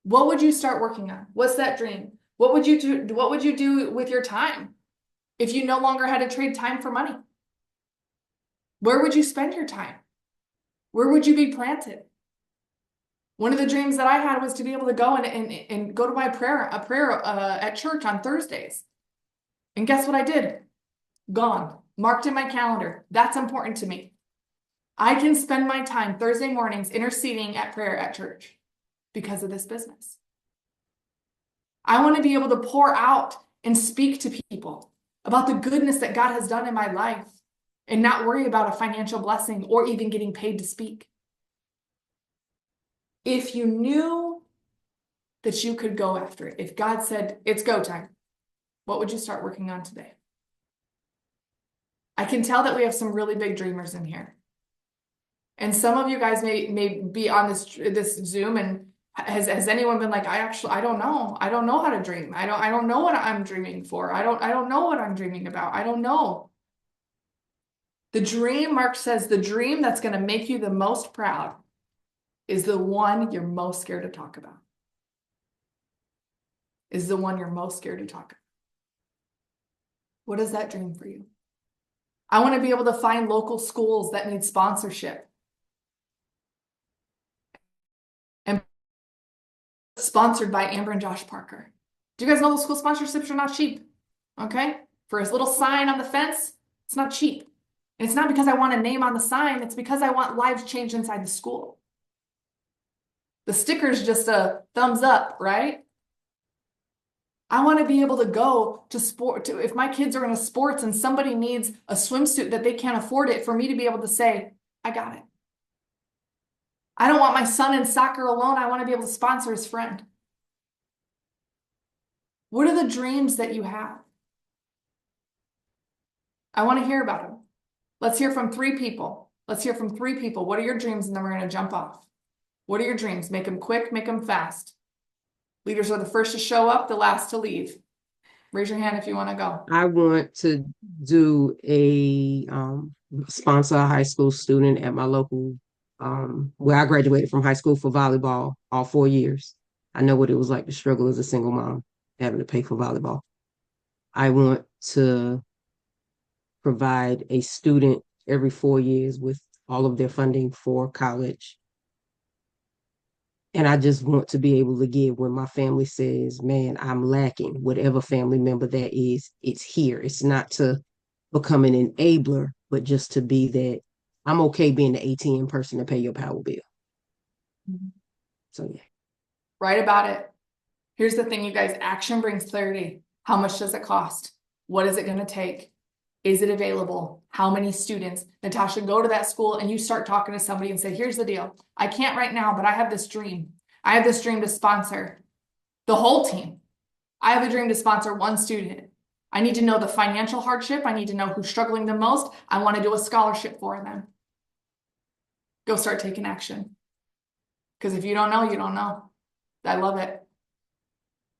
What would you start working on? What's that dream? What would you do? What would you do with your time if you no longer had to trade time for money? Where would you spend your time? Where would you be planted? One of the dreams that I had was to be able to go and go to my prayer at church on Thursdays. And guess what I did? Gone. Marked in my calendar. That's important to me. I can spend my time Thursday mornings interceding at prayer at church because of this business. I want to be able to pour out and speak to people about the goodness that God has done in my life and not worry about a financial blessing or even getting paid to speak. If you knew that you could go after it, if God said, it's go time, what would you start working on today? I can tell that we have some really big dreamers in here. And some of you guys may be on this Zoom, and has anyone been like, I don't know. I don't know how to dream. I don't know what I'm dreaming for. I don't know what I'm dreaming about. I don't know. The dream, Mark says, the dream that's going to make you the most proud is the one you're most scared to talk about. Is the one you're most scared to talk about. What is that dream for you? I want to be able to find local schools that need sponsorship. And sponsored by Amber and Josh Parker. Do you guys know the school sponsorships are not cheap? Okay? For his little sign on the fence, it's not cheap. And it's not because I want a name on the sign, it's because I want lives changed inside the school. The sticker's just a thumbs up, right? I want to be able to go to sport. If my kids are in a sports and somebody needs a swimsuit that they can't afford it, for me to be able to say, I got it. I don't want my son in soccer alone. I want to be able to sponsor his friend. What are the dreams that you have? I want to hear about them. Let's hear from 3 people. Let's hear from 3 people. What are your dreams? And then we're going to jump off. What are your dreams? Make them quick, make them fast. Leaders are the first to show up, the last to leave. Raise your hand if you want to go. I want to do a sponsor a high school student at my local, where I graduated from high school, for volleyball all 4 years. I know what it was like to struggle as a single mom, having to pay for volleyball. I want to provide a student every 4 years with all of their funding for college. And I just want to be able to give when my family says, man, I'm lacking, whatever family member that is, it's here. It's not to become an enabler, but just to be that I'm okay being the ATM person to pay your power bill. Mm-hmm. So, yeah. Write about it. Here's the thing, you guys, action brings clarity. How much does it cost? What is it going to take? Is it available? How many students? Natasha, go to that school and you start talking to somebody and say, here's the deal. I can't right now, but I have this dream. I have this dream to sponsor the whole team. I have a dream to sponsor one student. I need to know the financial hardship. I need to know who's struggling the most. I want to do a scholarship for them. Go start taking action. Because if you don't know, you don't know. I love it.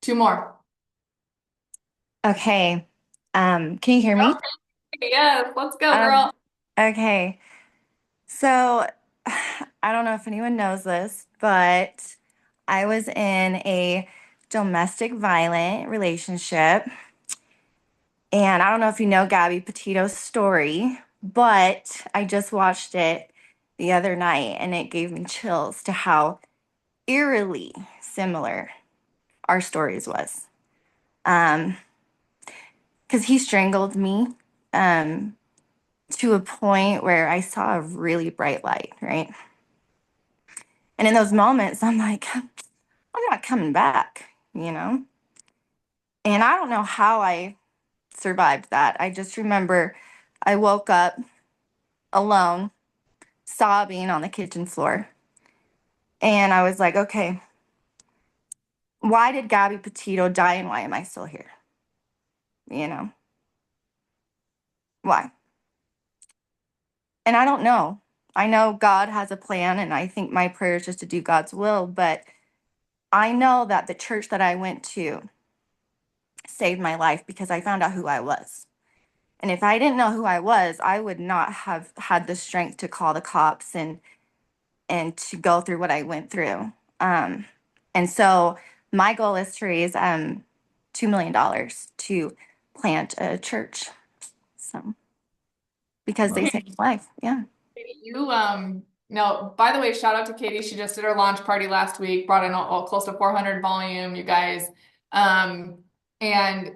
Two more. Okay. Can you hear me? Yes, let's go, Um, girl. okay. So I don't know if anyone knows this, but I was in a domestic violent relationship. And I don't know if you know Gabby Petito's story, but I just watched it the other night and it gave me chills to how eerily similar our stories was. Um, because he strangled me. Um, to a point where I saw a really bright light, right? And in those moments, I'm like, I'm not coming back, you know? And I don't know how I survived that. I just remember I woke up alone, sobbing on the kitchen floor. And I was like, okay, why did Gabby Petito die and why am I still here? You know, why? And I don't know. I know God has a plan, and I think my prayer is just to do God's will, but I know that the church that I went to saved my life because I found out who I was. And if I didn't know who I was, I would not have had the strength to call the cops and to go through what I went through. Um, and so my goal is to raise $2 million to plant a church. So because they Well, saved my life, yeah. You no, by the way, shout out to Katie. She just did her launch party last week, brought in all close to 400 volume, you guys. Um, and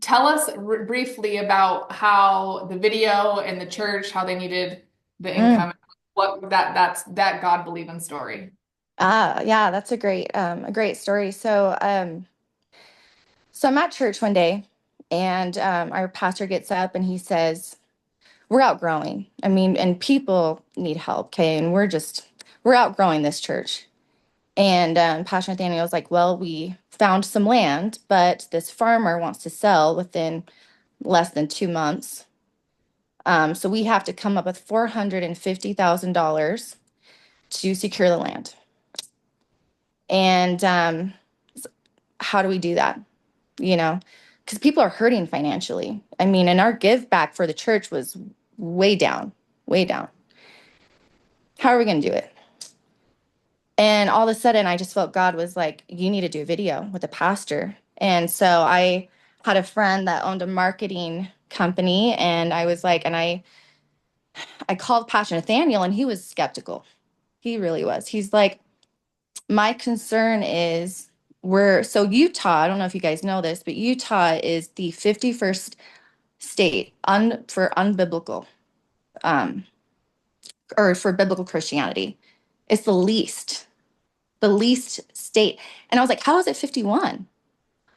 tell us briefly about how the video and the church, how they needed the Mm. income, what that's that God believing story. Yeah, that's a great story. So I'm at church one day, and our pastor gets up and he says, we're outgrowing. I mean, and people need help, okay? And we're outgrowing this church. And Pastor Nathaniel was like, well, we found some land, but this farmer wants to sell within less than 2 months. So we have to come up with $450,000 to secure the land. And how do we do that? You know, because people are hurting financially. I mean, and our give back for the church was way down, way down. How are we going to do it? And all of a sudden, I just felt God was like, you need to do a video with the pastor. And so I had a friend that owned a marketing company, and I was like, and I called Pastor Nathaniel, and he was skeptical. He really was. He's like, my concern is so Utah, I don't know if you guys know this, but Utah is the 51st state for unbiblical, um, or for biblical Christianity. It's the least state. And I was like, how is it 51?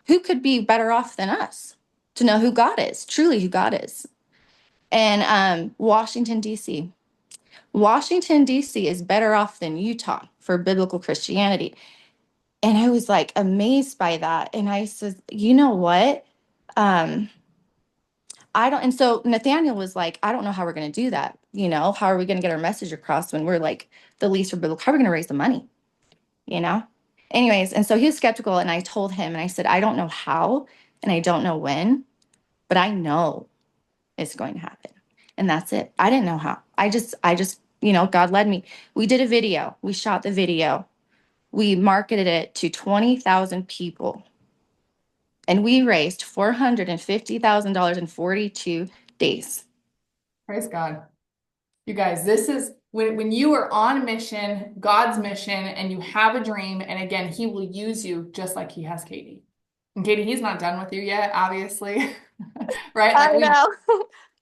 Who could be better off than us to know who God is, truly who God is? And Washington, D.C. Washington, D.C. is better off than Utah for biblical Christianity. And I was like amazed by that. And I said, you know what? Um, I don't, and so Nathaniel was like, I don't know how we're going to do that. You know, how are we going to get our message across when we're like the least for biblical? How are we going to raise the money? You know? Anyways, and so he was skeptical. And I told him, and I said, I don't know how, and I don't know when, but I know it's going to happen. And that's it. I didn't know how. God led me. We did a video, we shot the video, we marketed it to 20,000 people, and we raised $450,000 in 42 days. Praise God. You guys, this is when you are on mission, God's mission, and you have a dream, and again, He will use you just like He has Katie. And Katie, He's not done with you yet, obviously, right? Like I know.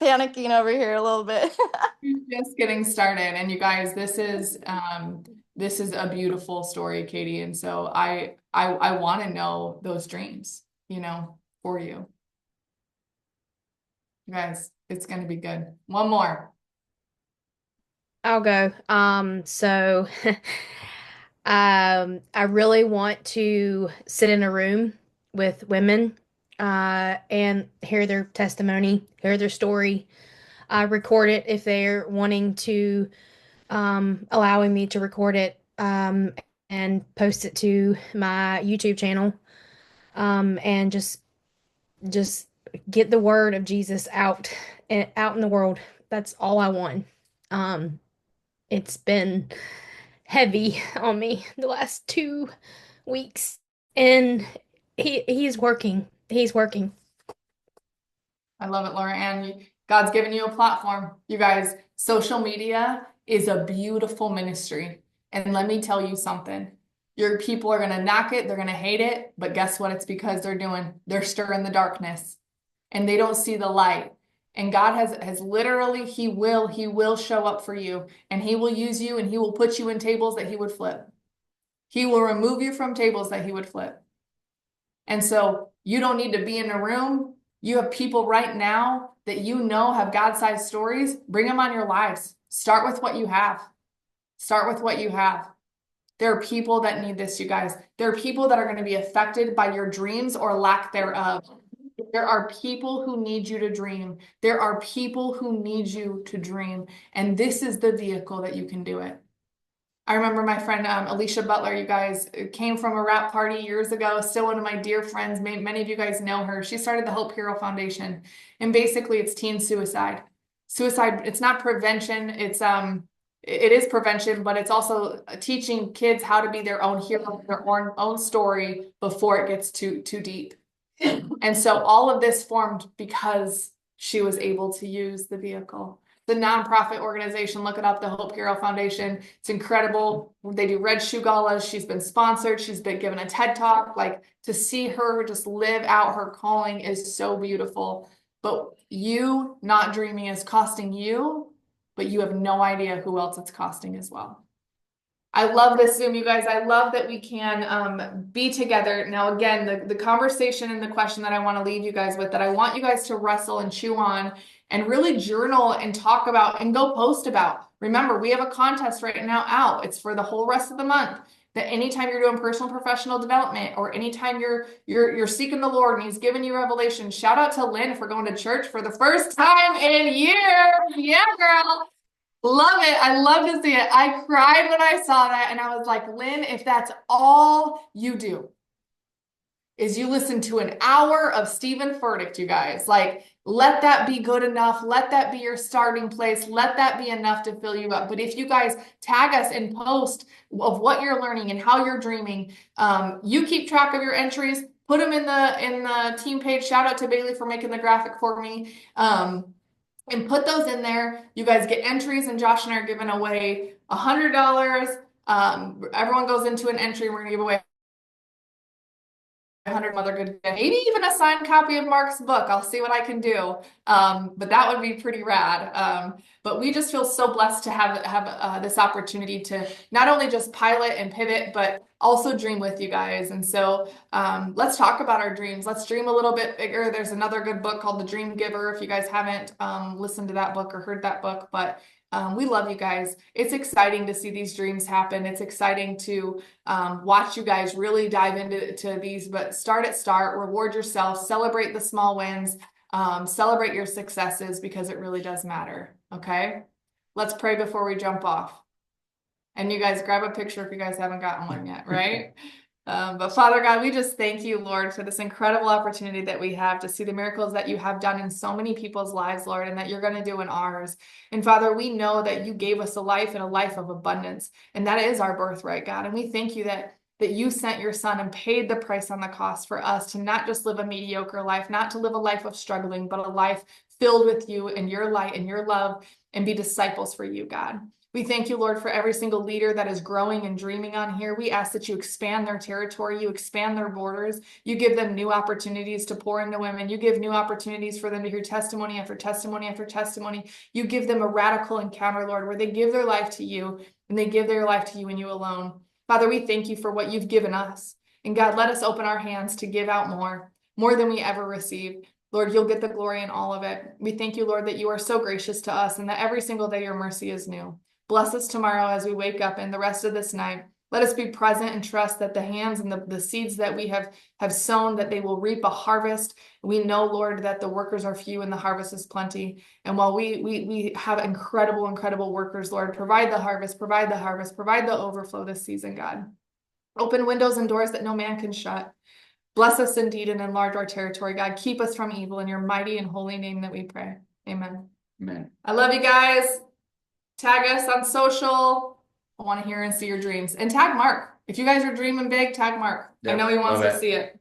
Panicking over here a little bit. we're just getting started. And you guys, this is a beautiful story, Katie. And so I want to know those dreams, for you. You guys, it's going to be good. One more. I'll go. I really want to sit in a room with women and hear their testimony, hear their story. I record it if they're wanting to, allowing me to record it and post it to my YouTube channel, and just get the word of Jesus out in the world. That's all I want. Um, it's been heavy on me the last 2 weeks, and he's working. He's working. I love it, Laura. And God's given you a platform. You guys, social media is a beautiful ministry. And let me tell you something. Your people are going to knock it, they're going to hate it, but guess what? It's because they're stirring the darkness and they don't see the light. And God has literally, he will show up for you, and he will use you, and he will put you in tables that he would flip. He will remove you from tables that he would flip. And so you don't need to be in a room. You have people right now that you know have God-sized stories. Bring them on your lives. Start with what you have. Start with what you have. There are people that need this, you guys. There are people that are going to be affected by your dreams or lack thereof. There are people who need you to dream. There are people who need you to dream. And this is the vehicle that you can do it. I remember my friend Alicia Butler, you guys, came from a rap party years ago, still one of my dear friends. Many of you guys know her. She started the Hope Hero Foundation. And basically it's teen suicide. Suicide, it's not prevention. It is prevention, but it's also teaching kids how to be their own hero, their own story before it gets too deep. And so all of this formed because she was able to use the vehicle. The nonprofit organization, look it up, the Hope Hero Foundation. It's incredible. They do red shoe galas. She's been sponsored. She's been given a TED Talk. Like, to see her just live out her calling is so beautiful. But you not dreaming is costing you, but you have no idea who else it's costing as well. I love this Zoom, you guys. I love that we can be together. Now, again, the conversation and the question that I want to leave you guys with, that I want you guys to wrestle and chew on and really journal and talk about and go post about. Remember, we have a contest right now out. It's for the whole rest of the month. That anytime you're doing personal and professional development, or anytime you're seeking the Lord and he's giving you revelation, shout out to Lynn for going to church for the first time in years. Yeah, girl. Love it. I love to see it. I cried when I saw that, and I was like, Lynn, if that's all you do is you listen to an hour of Stephen Furtick, you guys, like, let that be good enough. Let that be your starting place. Let that be enough to fill you up. But if you guys tag us and post of what you're learning and how you're dreaming, you keep track of your entries, put them in the team page. Shout out to Bailey for making the graphic for me. And put those in there. You guys get entries, and Josh and I are giving away $100. Everyone goes into an entry, and we're gonna give away 100 other good, maybe even a signed copy of Mark's book. I'll see what I can do. But that would be pretty rad. But we just feel so blessed to have this opportunity to not only just pilot and pivot, but also dream with you guys. And so let's talk about our dreams. Let's dream a little bit bigger. There's another good book called The Dream Giver, if you guys haven't listened to that book or heard that book. But we love you guys. It's exciting to see these dreams happen. It's exciting to watch you guys really dive into these, but start, reward yourself, celebrate the small wins, celebrate your successes, because it really does matter. Okay. Let's pray before we jump off. And you guys grab a picture if you guys haven't gotten one yet, right? But Father God, we just thank you, Lord, for this incredible opportunity that we have to see the miracles that you have done in so many people's lives, Lord, and that you're going to do in ours. And Father, we know that you gave us a life, and a life of abundance, and that is our birthright, God. And we thank you that you sent your son and paid the price on the cost for us to not just live a mediocre life, not to live a life of struggling, but a life filled with you and your light and your love, and be disciples for you, God. We thank you, Lord, for every single leader that is growing and dreaming on here. We ask that you expand their territory, you expand their borders, you give them new opportunities to pour into women, you give new opportunities for them to hear testimony after testimony after testimony. You give them a radical encounter, Lord, where they give their life to you, and they give their life to you and you alone. Father, we thank you for what you've given us. And God, let us open our hands to give out more than we ever received. Lord, you'll get the glory in all of it. We thank you, Lord, that you are so gracious to us, and that every single day your mercy is new. Bless us tomorrow as we wake up and the rest of this night. Let us be present and trust that the hands and the seeds that we have sown, that they will reap a harvest. We know, Lord, that the workers are few and the harvest is plenty. And while we have incredible workers, Lord, provide the harvest, provide the overflow this season, God. Open windows and doors that no man can shut. Bless us indeed and enlarge our territory, God. Keep us from evil in your mighty and holy name that we pray. Amen. Amen. I love you guys. Tag us on social. I want to hear and see your dreams. And tag Mark. If you guys are dreaming big, tag Mark. I Yep, know he wants love to it. see it.